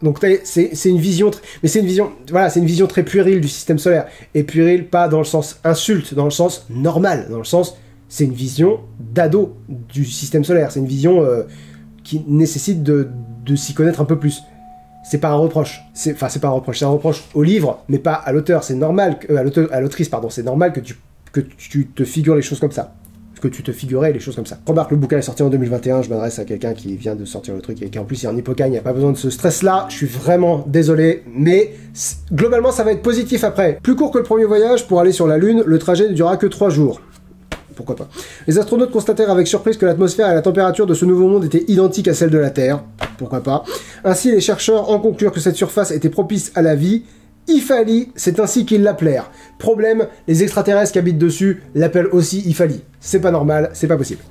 Donc c'est une vision... Mais c'est une vision... Voilà, c'est une vision très puérile du système solaire. Et puérile, pas dans le sens insulte, dans le sens normal, dans le sens... C'est une vision d'ado du système solaire. C'est une vision qui nécessite de s'y connaître un peu plus. C'est pas un reproche. C'est pas un reproche. C'est un reproche au livre, mais pas à l'auteur. C'est normal, à l'autrice, pardon. C'est normal que tu te figures les choses comme ça. que tu te figurais, les choses comme ça. Remarque, le bouquin est sorti en 2021, je m'adresse à quelqu'un qui vient de sortir le truc et qui en plus est en hypocagne, il n'y a pas besoin de ce stress-là, je suis vraiment désolé, mais globalement ça va être positif après. Plus court que le premier voyage, pour aller sur la Lune, le trajet ne durera que 3 jours. Pourquoi pas. Les astronautes constatèrent avec surprise que l'atmosphère et la température de ce nouveau monde étaient identiques à celles de la Terre. Pourquoi pas. Ainsi, les chercheurs en conclurent que cette surface était propice à la vie. Ifali, c'est ainsi qu'ils l'appelèrent. Problème, les extraterrestres qui habitent dessus l'appellent aussi Ifali. C'est pas normal, c'est pas possible.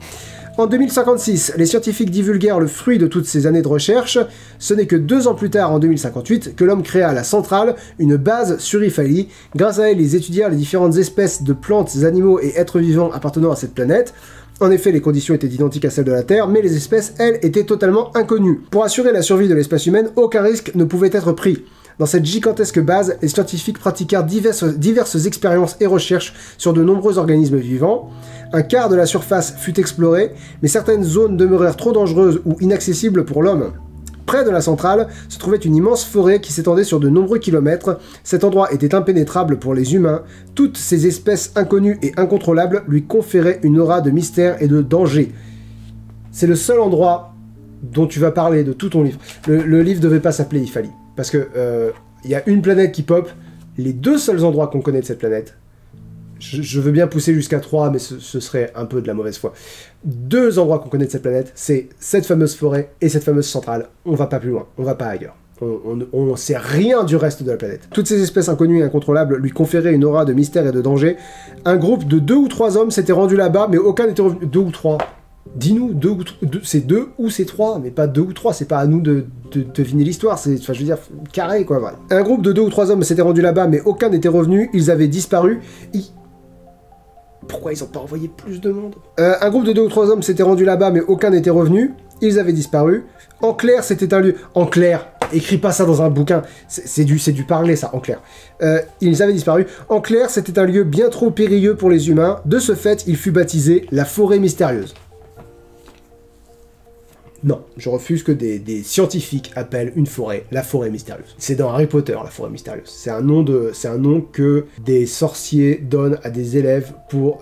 En 2056, les scientifiques divulguèrent le fruit de toutes ces années de recherche. Ce n'est que 2 ans plus tard, en 2058, que l'homme créa la centrale, une base sur Ifali. Grâce à elle, ils étudièrent les différentes espèces de plantes, animaux et êtres vivants appartenant à cette planète. En effet, les conditions étaient identiques à celles de la Terre, mais les espèces, elles, étaient totalement inconnues. Pour assurer la survie de l'espèce humaine, aucun risque ne pouvait être pris. Dans cette gigantesque base, les scientifiques pratiquèrent diverses expériences et recherches sur de nombreux organismes vivants. Un quart de la surface fut exploré, mais certaines zones demeurèrent trop dangereuses ou inaccessibles pour l'homme. Près de la centrale se trouvait une immense forêt qui s'étendait sur de nombreux kilomètres. Cet endroit était impénétrable pour les humains. Toutes ces espèces inconnues et incontrôlables lui conféraient une aura de mystère et de danger. C'est le seul endroit dont tu vas parler de tout ton livre. Le livre devait pas s'appeler Ifali. Parce que y a une planète qui pop, les 2 seuls endroits qu'on connaît de cette planète, je veux bien pousser jusqu'à 3, mais ce serait un peu de la mauvaise foi. 2 endroits qu'on connaît de cette planète, c'est cette fameuse forêt et cette fameuse centrale. On va pas plus loin, on va pas ailleurs. On ne sait rien du reste de la planète. Toutes ces espèces inconnues et incontrôlables lui conféraient une aura de mystère et de danger. Un groupe de 2 ou 3 hommes s'était rendu là-bas, mais aucun n'était revenu. 2 ou 3. Dis-nous, c'est 2 ou c'est 3, mais pas 2 ou 3, c'est pas à nous de deviner l'histoire, c'est, enfin je veux dire, carré quoi. Voilà. Un groupe de 2 ou 3 hommes s'était rendu là-bas, mais aucun n'était revenu, ils avaient disparu. Pourquoi ils ont pas envoyé plus de monde? Un groupe de 2 ou 3 hommes s'était rendu là-bas, mais aucun n'était revenu, ils avaient disparu. En clair, c'était un lieu... En clair, écris pas ça dans un bouquin, c'est du parler ça, en clair. Ils avaient disparu. En clair, c'était un lieu bien trop périlleux pour les humains, de ce fait, il fut baptisé la forêt mystérieuse. Non, je refuse que des scientifiques appellent une forêt la forêt mystérieuse. C'est dans Harry Potter, la forêt mystérieuse. C'est un nom que des sorciers donnent à des élèves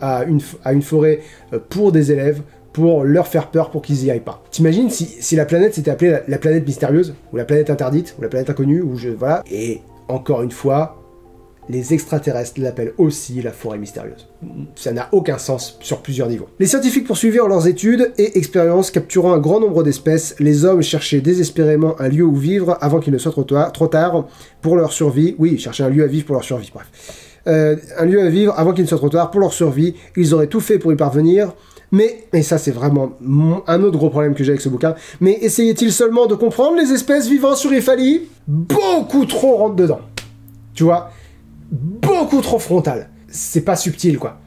à une forêt pour des élèves, pour leur faire peur, pour qu'ils y aillent pas. T'imagines si la planète s'était appelée la planète mystérieuse, ou la planète interdite, ou la planète inconnue, voilà. Et encore une fois, les extraterrestres l'appellent aussi la forêt mystérieuse. Ça n'a aucun sens sur plusieurs niveaux. Les scientifiques poursuivirent leurs études et expériences, capturant un grand nombre d'espèces. Les hommes cherchaient désespérément un lieu où vivre avant qu'il ne soit trop tard pour leur survie. Oui, ils cherchaient un lieu à vivre pour leur survie, bref. Un lieu à vivre avant qu'il ne soit trop tard pour leur survie. Ils auraient tout fait pour y parvenir. Mais, et ça c'est vraiment un autre gros problème que j'ai avec ce bouquin, mais essayait-il seulement de comprendre les espèces vivant sur Ifali? Beaucoup trop rentre dedans. Tu vois? Beaucoup trop frontal. C'est pas subtil, quoi.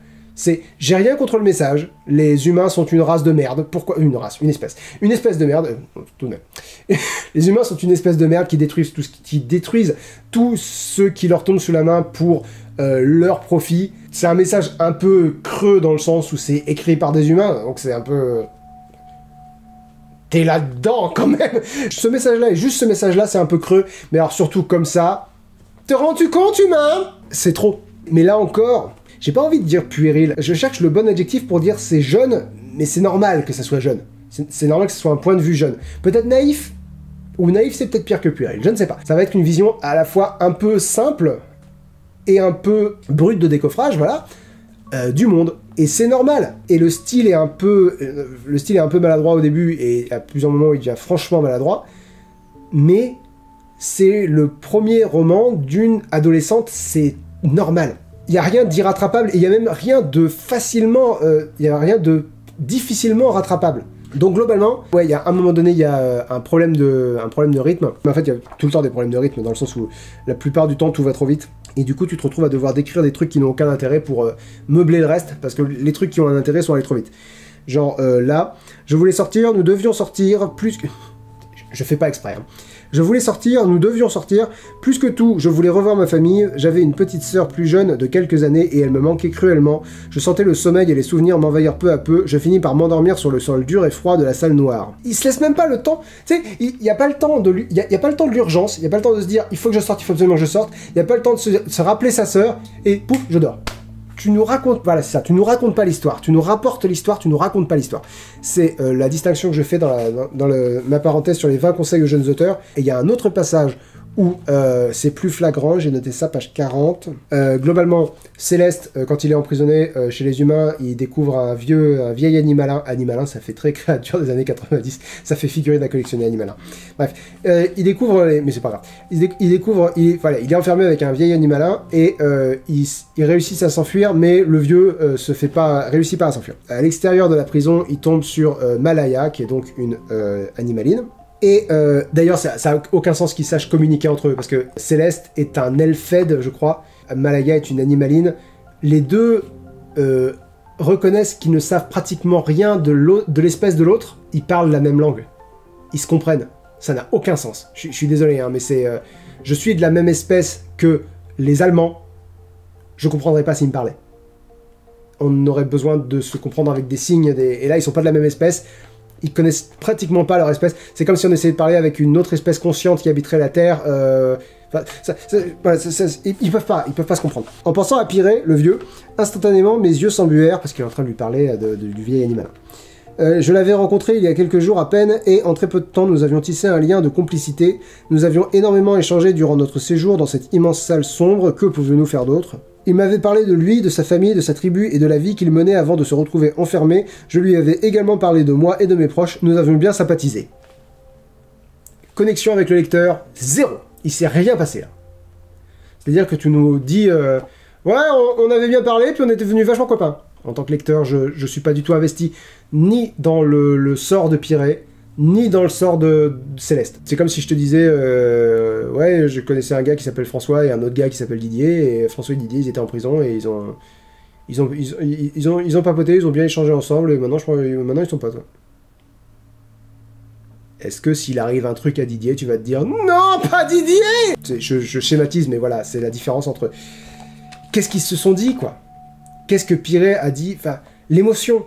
J'ai rien contre le message. Les humains sont une race de merde. Pourquoi? Une race, une espèce. Une espèce de merde, tout de même. Les humains sont une espèce de merde qui détruisent tous ceux qui leur tombent sous la main pour leur profit. C'est un message un peu creux dans le sens où c'est écrit par des humains, donc c'est un peu... T'es là-dedans, quand même. Ce message-là, et juste ce message-là, c'est un peu creux. Mais alors surtout comme ça... Te rends-tu compte, humain? C'est trop. Mais là encore, j'ai pas envie de dire puéril. Je cherche le bon adjectif pour dire c'est jeune, mais c'est normal que ça soit jeune. C'est normal que ce soit un point de vue jeune. Peut-être naïf? Ou naïf, c'est peut-être pire que puéril, je ne sais pas. Ça va être une vision à la fois un peu simple et un peu brute de décoffrage, voilà, du monde. Et c'est normal. Et le style est un peu maladroit au début, et à plusieurs moments, il devient franchement maladroit. Mais... c'est le premier roman d'une adolescente, c'est normal. Il n'y a rien d'irrattrapable, et il n'y a même rien de difficilement rattrapable. Donc globalement, ouais, il y a un moment donné, il y a un problème de rythme. Mais en fait, il y a tout le temps des problèmes de rythme, dans le sens où la plupart du temps, tout va trop vite. Et du coup, tu te retrouves à devoir décrire des trucs qui n'ont aucun intérêt pour meubler le reste, parce que les trucs qui ont un intérêt sont allés trop vite. Genre, là, je voulais sortir, nous devions sortir, plus que... Je fais pas exprès, hein. Je voulais sortir, nous devions sortir, plus que tout, je voulais revoir ma famille, j'avais une petite sœur plus jeune de quelques années et elle me manquait cruellement, je sentais le sommeil et les souvenirs m'envahir peu à peu, je finis par m'endormir sur le sol dur et froid de la salle noire. Il se laisse même pas le temps, tu sais, il n'y a pas le temps de l'urgence, il n'y a pas le temps de se dire, il faut que je sorte, il faut absolument que je sorte, il n'y a pas le temps de se rappeler sa sœur, et pouf, je dors. tu nous racontes, voilà, c'est ça, tu nous racontes pas l'histoire, tu nous rapportes l'histoire, tu nous racontes pas l'histoire. C'est la distinction que je fais dans ma parenthèse sur les 20 conseils aux jeunes auteurs. Et il y a un autre passage où c'est plus flagrant, j'ai noté ça, page 40. Globalement, Céleste, quand il est emprisonné chez les humains, il découvre un vieil animalin, ça fait très créature des années 90, ça fait figurine à collectionner animalin. Bref, il découvre, mais c'est pas grave, il est enfermé avec un vieil animalin, et il réussit à s'enfuir, mais le vieux réussit pas à s'enfuir. À l'extérieur de la prison, il tombe sur Malaya, qui est donc une animaline. Et d'ailleurs, ça n'a aucun sens qu'ils sachent communiquer entre eux, parce que Céleste est un elfed, je crois, Malaya est une animaline. Les deux reconnaissent qu'ils ne savent pratiquement rien de l'espèce de l'autre. Ils parlent la même langue. Ils se comprennent. Ça n'a aucun sens. Je suis désolé, hein, mais c'est... je suis de la même espèce que les Allemands. Je comprendrais pas s'ils me parlaient. On aurait besoin de se comprendre avec des signes, et là, ils sont pas de la même espèce. Ils connaissent pratiquement pas leur espèce. C'est comme si on essayait de parler avec une autre espèce consciente qui habiterait la Terre. Ils peuvent pas se comprendre. En pensant à Pirée, le vieux, instantanément mes yeux s'embuèrent parce qu'il est en train de lui parler du vieil animal. Je l'avais rencontré il y a quelques jours à peine, et en très peu de temps nous avions tissé un lien de complicité. Nous avions énormément échangé durant notre séjour dans cette immense salle sombre. Que pouvions-nous faire d'autre ? Il m'avait parlé de lui, de sa famille, de sa tribu et de la vie qu'il menait avant de se retrouver enfermé. Je lui avais également parlé de moi et de mes proches. Nous avions bien sympathisé. Connexion avec le lecteur, zéro. Il s'est rien passé là. C'est-à-dire que tu nous dis ouais, on avait bien parlé, puis on était devenus vachement copains. En tant que lecteur, je suis pas du tout investi ni dans le sort de Pirée, ni dans le sort de Céleste. C'est comme si je te disais ouais, je connaissais un gars qui s'appelle François et un autre gars qui s'appelle Didier, et François et Didier, ils étaient en prison et ils ont papoté, ils ont bien échangé ensemble, et maintenant ils sont potes. Ouais. Est-ce que s'il arrive un truc à Didier, tu vas te dire non, pas Didier? Je schématise, mais voilà, c'est la différence entre qu'est-ce qu'ils se sont dit, quoi. Qu'est-ce que Pirée a dit? Enfin, l'émotion.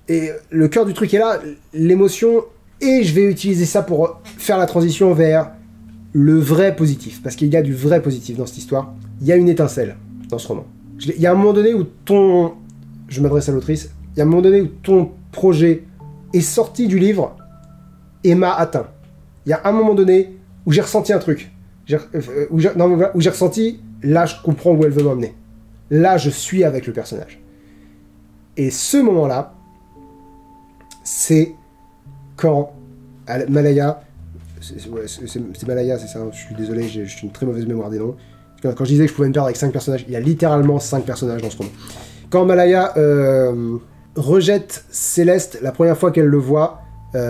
Et le cœur du truc est là, l'émotion, et je vais utiliser ça pour faire la transition vers le vrai positif, parce qu'il y a du vrai positif dans cette histoire. Il y a une étincelle dans ce roman. Il y a un moment donné où je m'adresse à l'autrice, il y a un moment donné où ton projet est sorti du livre et m'a atteint. Il y a un moment donné où j'ai ressenti un truc. Où j'ai ressenti, là je comprends où elle veut m'emmener. Là je suis avec le personnage. Et ce moment-là, c'est quand Malaya, c'est Malaya, c'est ça, je suis désolé, j'ai une très mauvaise mémoire des noms. Quand je disais que je pouvais me perdre avec 5 personnages, il y a littéralement 5 personnages dans ce roman. Quand Malaya rejette Céleste la première fois qu'elle le voit,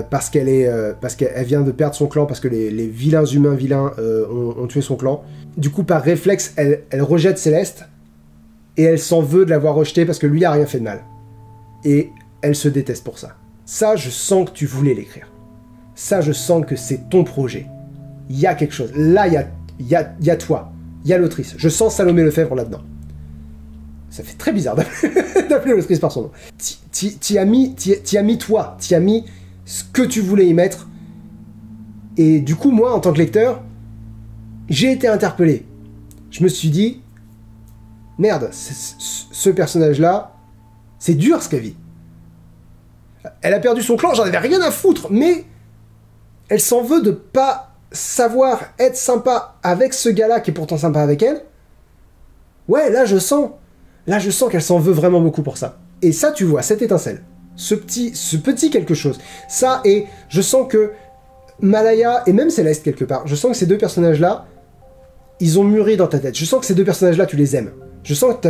parce qu'elle vient de perdre son clan, parce que les vilains humains vilains ont tué son clan. Du coup, par réflexe, elle rejette Céleste, et elle s'en veut de l'avoir rejeté parce que lui a rien fait de mal. Et elle se déteste pour ça. Ça, je sens que tu voulais l'écrire. Ça, je sens que c'est ton projet. Il y a quelque chose. Là, il y a toi. Il y a l'autrice. Je sens Salomé Lefebvre là-dedans. Ça fait très bizarre d'appeler l'autrice par son nom. T'y as mis toi. T'y as mis ce que tu voulais y mettre. Et du coup, moi, en tant que lecteur, j'ai été interpellé. Je me suis dit, merde, ce personnage-là, c'est dur ce qu'elle vit. Elle a perdu son clan, j'en avais rien à foutre, mais elle s'en veut de pas savoir être sympa avec ce gars-là qui est pourtant sympa avec elle. Ouais, là je sens qu'elle s'en veut vraiment beaucoup pour ça. Et ça, tu vois, cette étincelle, ce petit quelque chose, ça, et je sens que Malaya, et même Céleste quelque part, je sens que ces deux personnages-là, ils ont mûri dans ta tête. Je sens que ces deux personnages-là, tu les aimes. Je sens que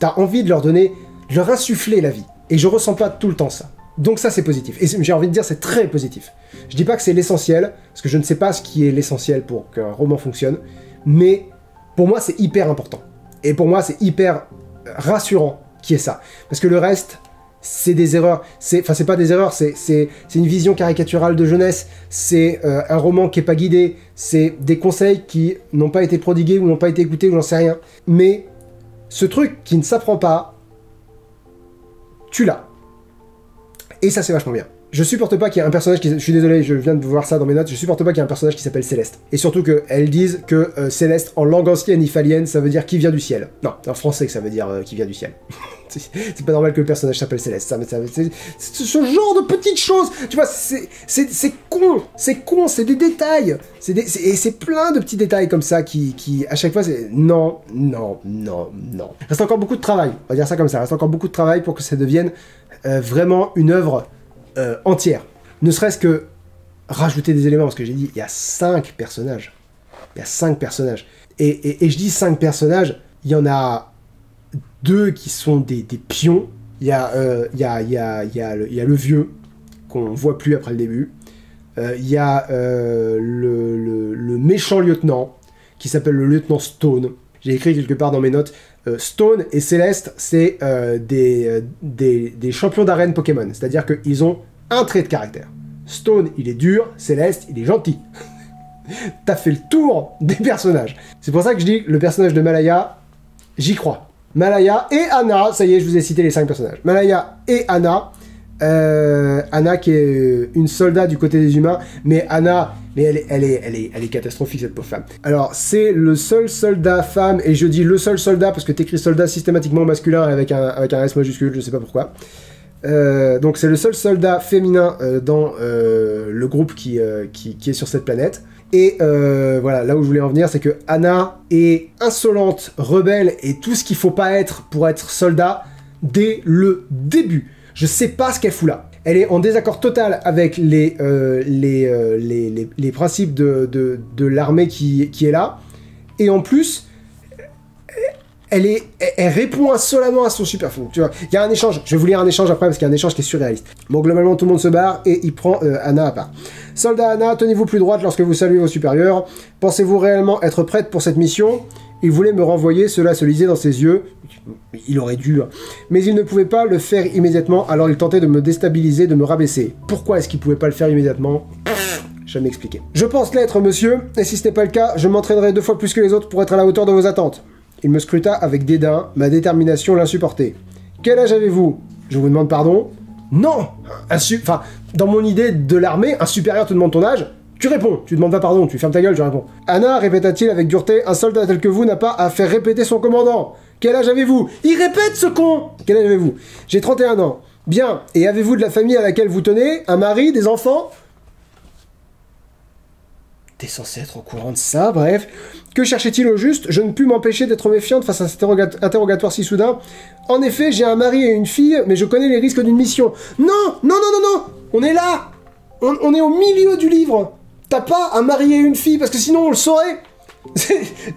t'as envie de leur insuffler la vie. Et je ressens pas tout le temps ça. Donc ça, c'est positif. Et j'ai envie de dire, c'est très positif. Je dis pas que c'est l'essentiel, parce que je ne sais pas ce qui est l'essentiel pour qu'un roman fonctionne, mais pour moi, c'est hyper important. Et pour moi, c'est hyper rassurant qu'il y ait ça. Parce que le reste, c'est des erreurs. Enfin, c'est pas des erreurs, c'est une vision caricaturale de jeunesse, c'est un roman qui est pas guidé, c'est des conseils qui n'ont pas été prodigués ou n'ont pas été écoutés ou j'en sais rien. Mais ce truc qui ne s'apprend pas, tu l'as. Et ça, c'est vachement bien. Je supporte pas qu'il y ait un personnage qui... Je suis désolé, je viens de voir ça dans mes notes. Je supporte pas qu'il y ait un personnage qui s'appelle Céleste. Et surtout qu'elles disent que Céleste, en langue ancienne ifalienne, ça veut dire qui vient du ciel. Non, en français que ça veut dire qui vient du ciel. C'est pas normal que le personnage s'appelle Céleste. C'est ce genre de petites choses. Tu vois, c'est con. C'est con, c'est des détails. Et c'est plein de petits détails comme ça qui à chaque fois, c'est non. Reste encore beaucoup de travail. On va dire ça comme ça. Reste encore beaucoup de travail pour que ça devienne vraiment une œuvre entière. Ne serait-ce que rajouter des éléments, parce que j'ai dit, il y a 5 personnages. Il y a 5 personnages. Et je dis 5 personnages, il y en a 2 qui sont des pions. Il y a le vieux, qu'on voit plus après le début. Il y a le méchant lieutenant, qui s'appelle le lieutenant Stone. J'ai écrit quelque part dans mes notes, Stone et Céleste, c'est des champions d'arène Pokémon. C'est-à-dire qu'ils ont un trait de caractère. Stone, il est dur, Céleste, il est gentil. T'as fait le tour des personnages. C'est pour ça que je dis, le personnage de Malaya, j'y crois. Malaya et Anna, ça y est, je vous ai cité les 5 personnages. Malaya et Anna. Anna qui est une soldat du côté des humains, mais Anna, elle est catastrophique cette pauvre femme. Alors c'est le seul soldat femme, et je dis le seul soldat parce que t'écris soldat systématiquement masculin avec un S majuscule, je sais pas pourquoi. Donc c'est le seul soldat féminin dans le groupe qui est sur cette planète. Et voilà, là où je voulais en venir, c'est que Anna est insolente, rebelle et tout ce qu'il faut pas être pour être soldat dès le début. Je sais pas ce qu'elle fout là. Elle est en désaccord total avec les principes de l'armée qui est là. Et en plus, elle répond insolemment à son super fou. Tu vois, il y a un échange. Je vais vous lire un échange après parce qu'il y a un échange qui est surréaliste. Bon, globalement, tout le monde se barre et il prend Anna à part. Soldat Anna, tenez-vous plus droite lorsque vous saluez vos supérieurs. Pensez-vous réellement être prête pour cette mission ? Il voulait me renvoyer, cela se lisait dans ses yeux. Il aurait dû. Mais il ne pouvait pas le faire immédiatement, alors il tentait de me déstabiliser, de me rabaisser. Pourquoi est-ce qu'il pouvait pas le faire immédiatement ? Jamais expliqué. Je pense l'être, monsieur, et si ce n'est pas le cas, je m'entraînerai 2 fois plus que les autres pour être à la hauteur de vos attentes. Il me scruta avec dédain, ma détermination l'insupportait. Quel âge avez-vous ? Je vous demande pardon ? Non ! Enfin, dans mon idée de l'armée, un supérieur te demande ton âge, tu réponds, tu demandes pas pardon, tu fermes ta gueule, je réponds. Anna, répéta-t-il avec dureté, un soldat tel que vous n'a pas à faire répéter son commandant. Quel âge avez-vous ? Il répète ce con ! Quel âge avez-vous ? J'ai 31 ans. Bien, et avez-vous de la famille à laquelle vous tenez ? Un mari, des enfants ? T'es censé être au courant de ça, bref. Que cherchait-il au juste ? Je ne pus m'empêcher d'être méfiante face à cet interrogatoire si soudain. En effet, j'ai un mari et une fille, mais je connais les risques d'une mission. Non ! On est là ! On est au milieu du livre. T'as pas un mari et une fille, parce que sinon on le saurait.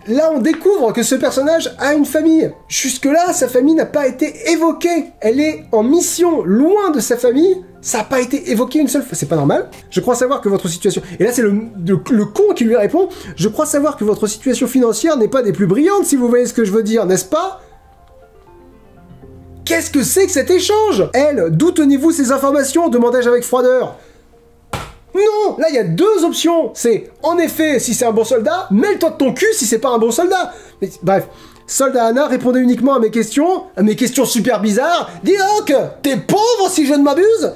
Là, on découvre que ce personnage a une famille. Jusque-là, sa famille n'a pas été évoquée. Elle est en mission, loin de sa famille. Ça n'a pas été évoqué une seule fois. C'est pas normal. Je crois savoir que votre situation... Et là, c'est le con qui lui répond. Je crois savoir que votre situation financière n'est pas des plus brillantes, si vous voyez ce que je veux dire, n'est-ce pas ? Qu'est-ce que c'est que cet échange ? Elle, d'où tenez-vous ces informations ? Demandai-je avec froideur. Non, là il y a 2 options. C'est, en effet, si c'est un bon soldat, mêle-toi de ton cul si c'est pas un bon soldat. Mais, bref, soldat Anna répondait uniquement à mes questions super bizarres. Dis donc, t'es pauvre si je ne m'abuse ?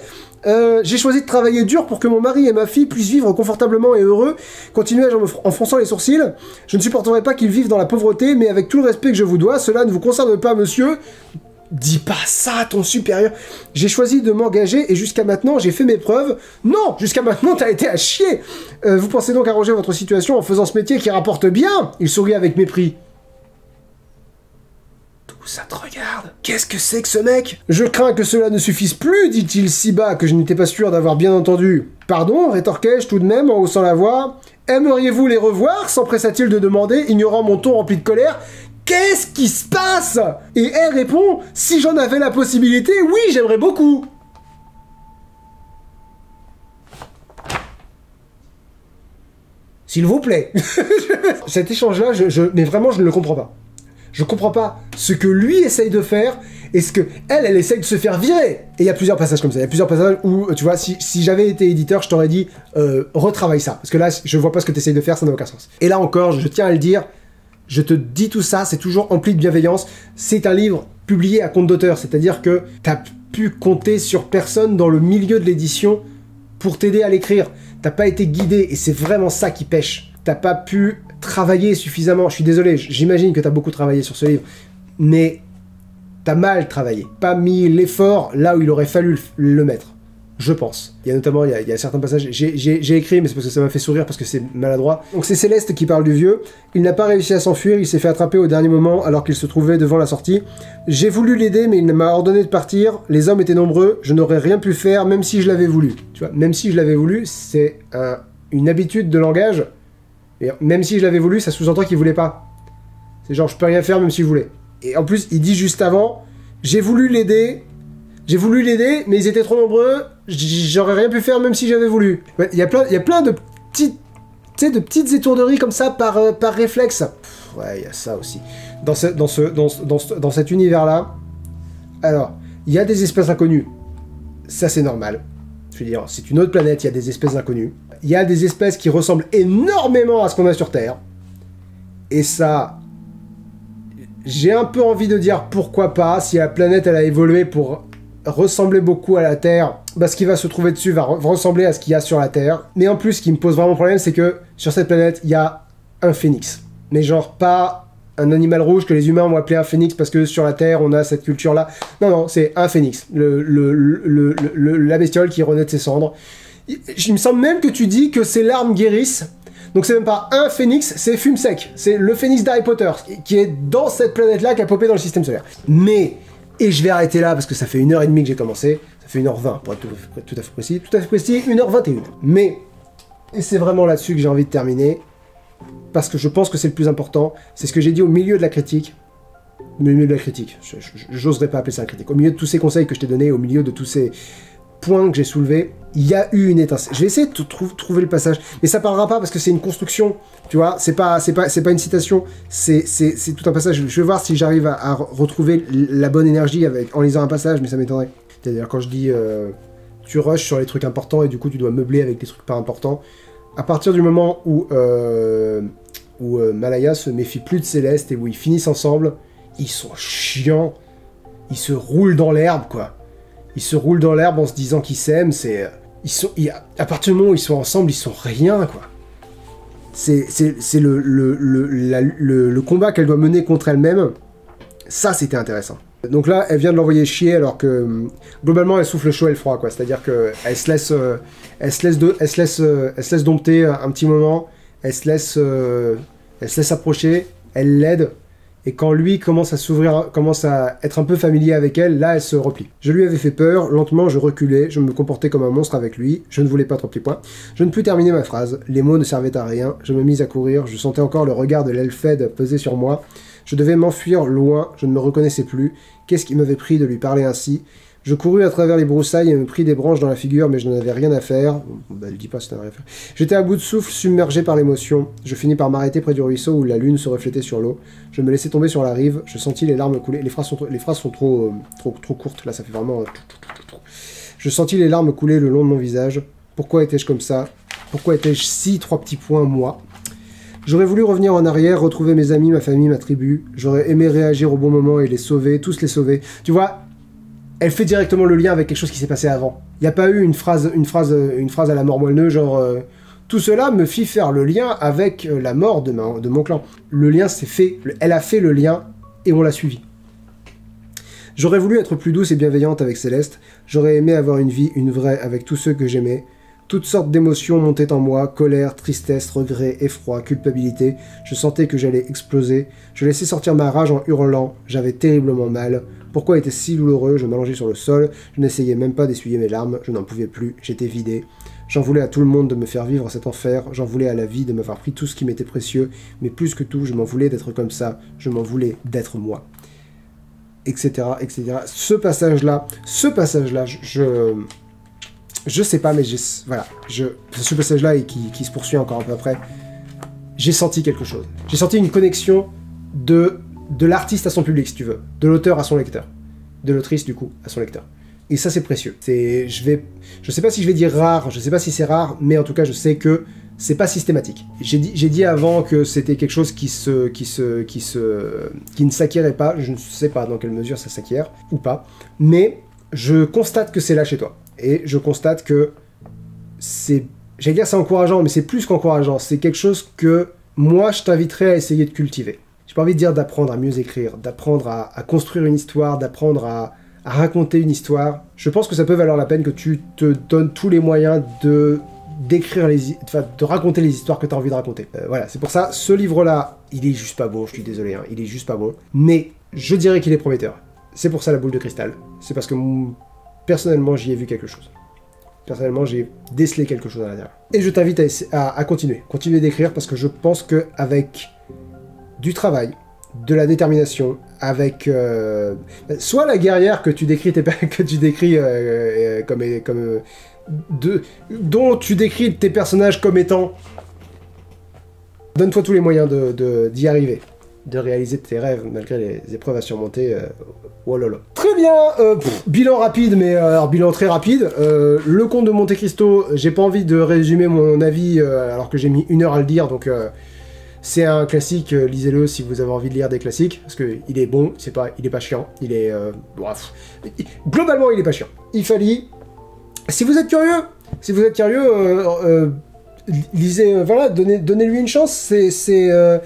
J'ai choisi de travailler dur pour que mon mari et ma fille puissent vivre confortablement et heureux. Continuai-je en fronçant les sourcils. Je ne supporterai pas qu'ils vivent dans la pauvreté, mais avec tout le respect que je vous dois, cela ne vous concerne pas, monsieur. Dis pas ça à ton supérieur. J'ai choisi de m'engager et jusqu'à maintenant, j'ai fait mes preuves. Non, jusqu'à maintenant, t'as été à chier. Vous pensez donc arranger votre situation en faisant ce métier qui rapporte bien ? Il sourit avec mépris. Tout ça te regarde. Qu'est-ce que c'est que ce mec ? Je crains que cela ne suffise plus, dit-il si bas que je n'étais pas sûr d'avoir bien entendu. Pardon, rétorquai-je tout de même en haussant la voix. Aimeriez-vous les revoir ? S'empressa-t-il de demander, ignorant mon ton rempli de colère. Qu'est-ce qui se passe ? Et elle répond, si j'en avais la possibilité, oui, j'aimerais beaucoup. S'il vous plaît. Cet échange-là, mais vraiment, je ne le comprends pas. Je comprends pas ce que lui essaye de faire et ce que elle essaye de se faire virer. Et il y a plusieurs passages comme ça. Il y a plusieurs passages où, tu vois, si j'avais été éditeur, je t'aurais dit, retravaille ça. Parce que là, je vois pas ce que tu essayes de faire, ça n'a aucun sens. Et là encore, je tiens à le dire, je te dis tout ça, c'est toujours empli de bienveillance. C'est un livre publié à compte d'auteur, c'est-à-dire que t'as pu compter sur personne dans le milieu de l'édition pour t'aider à l'écrire. T'as pas été guidé, et c'est vraiment ça qui pêche. T'as pas pu travailler suffisamment. Je suis désolé, j'imagine que t'as beaucoup travaillé sur ce livre, mais t'as mal travaillé. Pas mis l'effort là où il aurait fallu le mettre. Je pense. Il y a notamment, il y a certains passages, j'ai écrit, mais c'est parce que ça m'a fait sourire, parce que c'est maladroit. Donc c'est Céleste qui parle du vieux. Il n'a pas réussi à s'enfuir, il s'est fait attraper au dernier moment alors qu'il se trouvait devant la sortie. J'ai voulu l'aider, mais il m'a ordonné de partir. Les hommes étaient nombreux, je n'aurais rien pu faire, même si je l'avais voulu. Tu vois, même si je l'avais voulu, c'est une habitude de langage. Et même si je l'avais voulu, ça sous-entend qu'il voulait pas. C'est genre, je peux rien faire même si je voulais. Et en plus, il dit juste avant, j'ai voulu l'aider, mais ils étaient trop nombreux, j'aurais rien pu faire même si j'avais voulu. Il y a plein de petites, tu sais, de petites étourderies comme ça par réflexe. Pff, ouais, il y a ça aussi. Dans cet univers-là, alors, il y a des espèces inconnues. Ça, c'est normal. Je veux dire, c'est une autre planète, il y a des espèces inconnues. Il y a des espèces qui ressemblent énormément à ce qu'on a sur Terre. Et ça, j'ai un peu envie de dire pourquoi pas, si la planète, elle a évolué pour ressembler beaucoup à la Terre, bah, ce qui va se trouver dessus va ressembler à ce qu'il y a sur la Terre. Mais en plus, ce qui me pose vraiment problème, c'est que sur cette planète, il y a un phénix. Mais genre pas un animal rouge que les humains ont appelé un phénix parce que sur la Terre, on a cette culture-là. Non, non, c'est un phénix. La bestiole qui renaît de ses cendres. Il me semble même que tu dis que ses larmes guérissent. Donc c'est même pas un phénix, c'est Fumsec. C'est le phénix d'Harry Potter, qui est dans cette planète-là, qui a popé dans le système solaire. Mais... Et je vais arrêter là parce que ça fait 1h30 que j'ai commencé. Ça fait 1h20 pour être tout à fait précis. Tout à fait précis, 1h21. Mais, et c'est vraiment là-dessus que j'ai envie de terminer, parce que je pense que c'est le plus important. C'est ce que j'ai dit au milieu de la critique. Au milieu de la critique. J'oserais pas appeler ça une critique. Au milieu de tous ces conseils que je t'ai donnés, au milieu de tous ces points que j'ai soulevés, il y a eu une étincelle. Je vais essayer de trouver le passage. Mais ça parlera pas parce que c'est une construction. Tu vois, c'est pas une citation, c'est tout un passage. Je vais voir si j'arrive à retrouver la bonne énergie en lisant un passage, mais ça m'étonnerait. C'est-à-dire quand je dis tu rushes sur les trucs importants et du coup tu dois meubler avec des trucs pas importants, à partir du moment où Malaya se méfie plus de Céleste et où ils finissent ensemble, ils sont chiants, ils se roulent dans l'herbe, quoi. Ils se roulent dans l'herbe en se disant qu'ils s'aiment, à partir du moment où ils sont ensemble, ils sont rien, quoi. C'est le combat qu'elle doit mener contre elle-même. Ça, c'était intéressant. Donc là, elle vient de l'envoyer chier alors que, globalement, elle souffle le chaud et le froid, quoi. C'est-à-dire qu'elle se laisse dompter un petit moment, elle se laisse approcher, elle l'aide, et quand lui commence à s'ouvrir, commence à être un peu familier avec elle, là, elle se replie. Je lui avais fait peur, lentement, je reculais, je me comportais comme un monstre avec lui, je ne voulais pas trop petits points. Je ne pus terminer ma phrase, les mots ne servaient à rien, je me mis à courir, je sentais encore le regard de l'Elfed peser sur moi. Je devais m'enfuir loin, je ne me reconnaissais plus. Qu'est-ce qui m'avait pris de lui parler ainsi? Je courus à travers les broussailles et me pris des branches dans la figure, mais je n'en avais rien à faire. Bah, elle dit pas si t'en avais rien à faire. J'étais à bout de souffle, submergé par l'émotion. Je finis par m'arrêter près du ruisseau où la lune se reflétait sur l'eau. Je me laissais tomber sur la rive, je sentis les larmes couler. Les phrases sont trop courtes, là ça fait vraiment... Je sentis les larmes couler le long de mon visage. Pourquoi étais-je comme ça? Pourquoi étais-je si 3 petits points, moi? J'aurais voulu revenir en arrière, retrouver mes amis, ma famille, ma tribu. J'aurais aimé réagir au bon moment et les sauver, tous les sauver. Tu vois, elle fait directement le lien avec quelque chose qui s'est passé avant. Il n'y a pas eu une phrase à la mort moelleux, genre tout cela me fit faire le lien avec la mort de mon clan. Le lien s'est fait, elle a fait le lien et on l'a suivi. J'aurais voulu être plus douce et bienveillante avec Céleste. J'aurais aimé avoir une vie, une vraie, avec tous ceux que j'aimais. Toutes sortes d'émotions montaient en moi, colère, tristesse, regret, effroi, culpabilité. Je sentais que j'allais exploser. Je laissais sortir ma rage en hurlant. J'avais terriblement mal. Pourquoi était-ce si douloureux? Je m'allongeais sur le sol. Je n'essayais même pas d'essuyer mes larmes. Je n'en pouvais plus. J'étais vidé. J'en voulais à tout le monde de me faire vivre cet enfer. J'en voulais à la vie de m'avoir pris tout ce qui m'était précieux. Mais plus que tout, je m'en voulais d'être comme ça. Je m'en voulais d'être moi. Etc. etc. Ce passage-là, je sais pas, mais voilà. Ce passage-là, et qui se poursuit encore un peu après, j'ai senti quelque chose. J'ai senti une connexion de l'artiste à son public, si tu veux. De l'auteur à son lecteur. De l'autrice, du coup, à son lecteur. Et ça, c'est précieux. Je sais pas si je vais dire rare, je sais pas si c'est rare, mais en tout cas, je sais que c'est pas systématique. J'ai dit avant que c'était quelque chose qui ne s'acquérait pas. Je ne sais pas dans quelle mesure ça s'acquiert, ou pas. Mais je constate que c'est là chez toi. Et je constate que c'est... J'allais dire c'est encourageant, mais c'est plus qu'encourageant. C'est quelque chose que moi, je t'inviterais à essayer de cultiver. J'ai pas envie de dire d'apprendre à mieux écrire, d'apprendre à construire une histoire, d'apprendre à raconter une histoire. Je pense que ça peut valoir la peine que tu te donnes tous les moyens de raconter les histoires que tu as envie de raconter. Voilà, c'est pour ça, ce livre-là, il est juste pas bon, je suis désolé, hein, il est juste pas bon. Mais je dirais qu'il est prometteur. C'est pour ça la boule de cristal. C'est parce que personnellement, j'y ai vu quelque chose. Personnellement, j'ai décelé quelque chose à l'intérieur. Et je t'invite à continuer. Continuer d'écrire parce que je pense qu'avec du travail, de la détermination, avec soit la guerrière que tu décris, dont tu décris tes personnages comme étant... Donne-toi tous les moyens d'y arriver, de réaliser tes rêves malgré les épreuves à surmonter. Oh là là. Très bien, bilan rapide, mais alors bilan très rapide. Le Comte de Monte Cristo, j'ai pas envie de résumer mon avis alors que j'ai mis 1 heure à le dire, donc c'est un classique, lisez-le si vous avez envie de lire des classiques, parce qu'il est bon, il est pas chiant, il est... globalement, il est pas chiant. Il fallait... Si vous êtes curieux, lisez, voilà, donnez-lui une chance. Je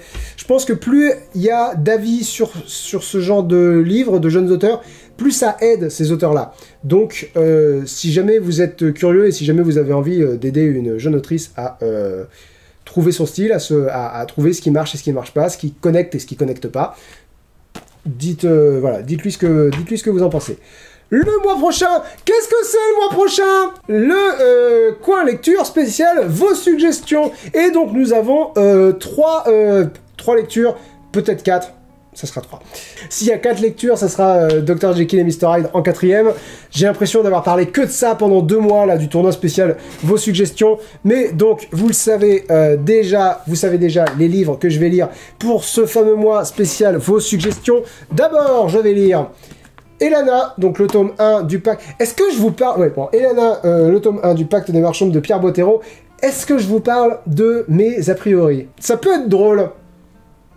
pense que plus il y a d'avis sur ce genre de livres, de jeunes auteurs, plus ça aide ces auteurs-là. Donc, si jamais vous êtes curieux et si jamais vous avez envie d'aider une jeune autrice à trouver son style, à trouver ce qui marche et ce qui ne marche pas, ce qui connecte et ce qui ne connecte pas, dites-lui ce que vous en pensez. Le mois prochain, qu'est-ce que c'est le mois prochain? Le coin lecture spécial, vos suggestions. Et donc nous avons 3 lectures, peut-être 4, ça sera 3. S'il y a 4 lectures, ça sera Dr Jekyll et Mr Hyde en 4ème. J'ai l'impression d'avoir parlé que de ça pendant 2 mois, là, du tournoi spécial, vos suggestions. Mais donc, vous le savez déjà, les livres que je vais lire pour ce fameux mois spécial, vos suggestions. D'abord, je vais lire... Elana, donc le tome 1 du pacte... Est-ce que je vous parle... Ouais, bon, Elana, le tome 1 du pacte des marchands de Pierre Bottero. Est-ce que je vous parle de mes a priori? Ça peut être drôle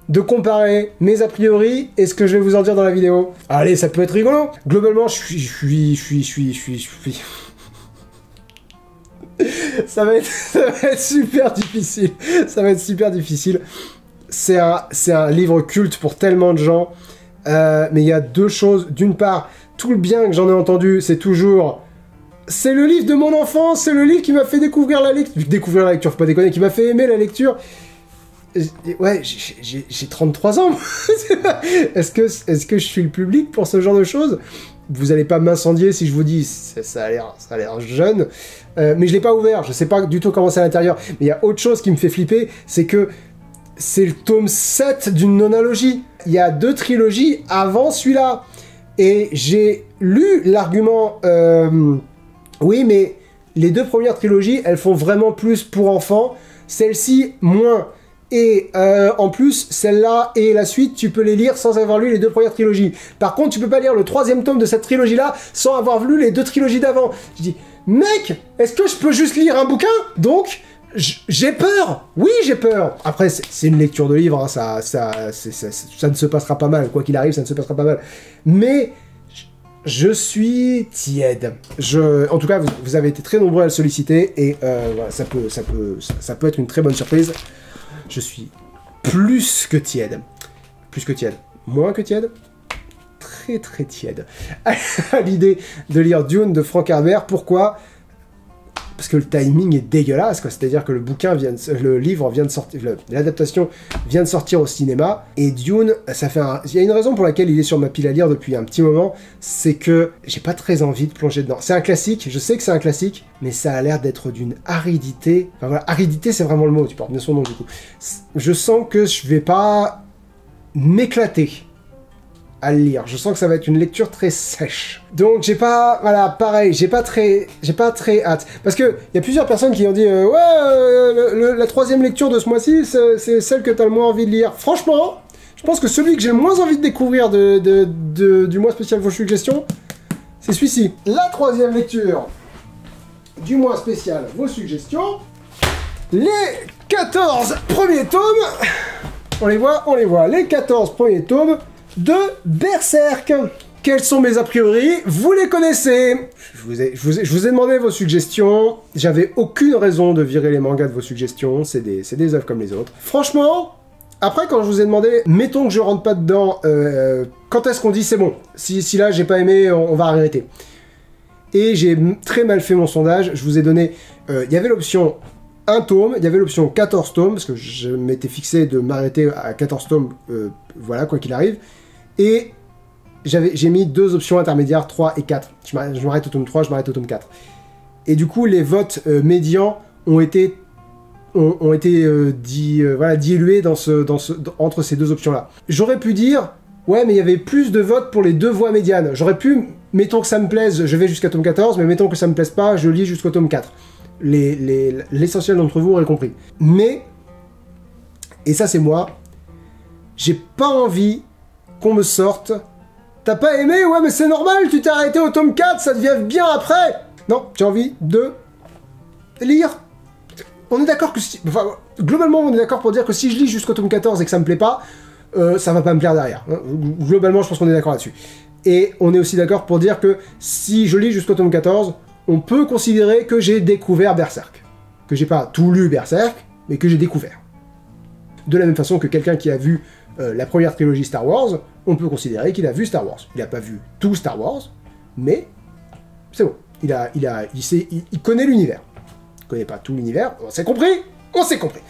de comparer mes a priori et ce que je vais vous en dire dans la vidéo. Allez, ça peut être rigolo. Globalement, je suis... Ça va être super difficile. Ça va être super difficile. C'est un livre culte pour tellement de gens. Mais il y a 2 choses. D'une part, tout le bien que j'en ai entendu, c'est toujours... C'est le livre de mon enfance, c'est le livre qui m'a fait découvrir la lecture. Découvrir la lecture, faut pas déconner, qui m'a fait aimer la lecture. Ouais, j'ai 33 ans. Est-ce que je suis le public pour ce genre de choses? Vous allez pas m'incendier si je vous dis ça a l'air jeune. Mais je l'ai pas ouvert, je sais pas du tout comment c'est à l'intérieur. Mais il y a autre chose qui me fait flipper, c'est que c'est le tome 7 d'une nonalogie. Il y a 2 trilogies avant celui-là. Et j'ai lu l'argument... oui, mais les 2 premières trilogies, elles font vraiment plus pour enfants. Celle-ci, moins. Et en plus, celle-là et la suite, tu peux les lire sans avoir lu les 2 premières trilogies. Par contre, tu peux pas lire le 3e tome de cette trilogie-là sans avoir lu les 2 trilogies d'avant. Je dis, mec, est-ce que je peux juste lire un bouquin? Donc... J'ai peur. Oui, j'ai peur. Après, c'est une lecture de livre, hein, ça ne se passera pas mal. Quoi qu'il arrive, ça ne se passera pas mal. Mais je suis tiède. En tout cas, vous avez été très nombreux à le solliciter et voilà, ça peut être une très bonne surprise. Je suis plus que tiède. Plus que tiède. Moins que tiède. Très très tiède. À l'idée de lire Dune de Frank Herbert. Pourquoi ? Parce que le timing est dégueulasse, quoi. C'est-à-dire que le livre vient de sortir, l'adaptation vient de sortir au cinéma, et Dune, il y a une raison pour laquelle il est sur ma pile à lire depuis un petit moment, c'est que j'ai pas très envie de plonger dedans. C'est un classique, je sais que c'est un classique, mais ça a l'air d'être d'une aridité. Enfin voilà, aridité c'est vraiment le mot, tu portes bien son nom du coup. Je sens que je vais pas m'éclater à le lire. Je sens que ça va être une lecture très sèche. Donc j'ai pas, voilà, pareil, j'ai pas très hâte. Parce que y a plusieurs personnes qui ont dit la 3e lecture de ce mois-ci, c'est celle que t'as le moins envie de lire. Franchement, je pense que celui que j'ai le moins envie de découvrir du mois spécial vos suggestions, c'est celui-ci. La 3e lecture du mois spécial vos suggestions, les 14 premiers tomes, on les voit, les 14 premiers tomes de Berserk. Quels sont mes a priori? Vous les connaissez. Je vous ai demandé vos suggestions. J'avais aucune raison de virer les mangas de vos suggestions. C'est des œuvres comme les autres. Franchement, après quand je vous ai demandé, mettons que je rentre pas dedans, quand est-ce qu'on dit c'est bon? Si là j'ai pas aimé, on va arrêter. Et j'ai très mal fait mon sondage. Je vous ai donné... Il y avait l'option 1 tome, il y avait l'option 14 tomes, parce que je m'étais fixé de m'arrêter à 14 tomes, voilà, quoi qu'il arrive. Et j'ai mis 2 options intermédiaires, 3 et 4. Je m'arrête au tome 3, je m'arrête au tome 4. Et du coup, les votes médians ont été dilués entre ces 2 options-là. J'aurais pu dire, ouais, mais il y avait plus de votes pour les 2 voies médianes. J'aurais pu, mettons que ça me plaise, je vais jusqu'à tome 14, mais mettons que ça me plaise pas, je lis jusqu'au tome 4. L'essentiel d'entre vous auraient compris. Mais, et ça c'est moi, j'ai pas envie qu'on me sorte. T'as pas aimé? Ouais, mais c'est normal, tu t'es arrêté au tome 4, ça devient bien après. Non, j'ai envie de lire. On est d'accord que si... Enfin, globalement, on est d'accord pour dire que si je lis jusqu'au tome 14 et que ça me plaît pas, ça va pas me plaire derrière. Globalement, je pense qu'on est d'accord là-dessus. Et on est aussi d'accord pour dire que si je lis jusqu'au tome 14, on peut considérer que j'ai découvert Berserk. Que j'ai pas tout lu Berserk, mais que j'ai découvert. De la même façon que quelqu'un qui a vu la première trilogie Star Wars, on peut considérer qu'il a vu Star Wars. Il n'a pas vu tout Star Wars, mais c'est bon. Il connaît l'univers. Il connaît pas tout l'univers, on s'est compris? On s'est compris.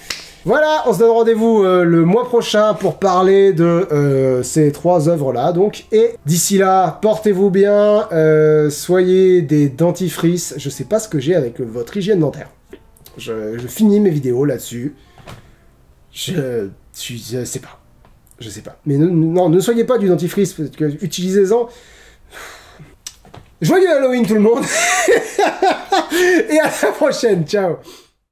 Voilà, on se donne rendez-vous le mois prochain pour parler de ces 3 œuvres-là, donc. Et d'ici là, portez-vous bien, soyez des dentifrices. Je sais pas ce que j'ai avec votre hygiène dentaire. Je finis mes vidéos là-dessus. Je sais pas. Je sais pas. Mais non, ne soyez pas du dentifrice, parce que utilisez-en. Joyeux Halloween tout le monde. Et à la prochaine, ciao.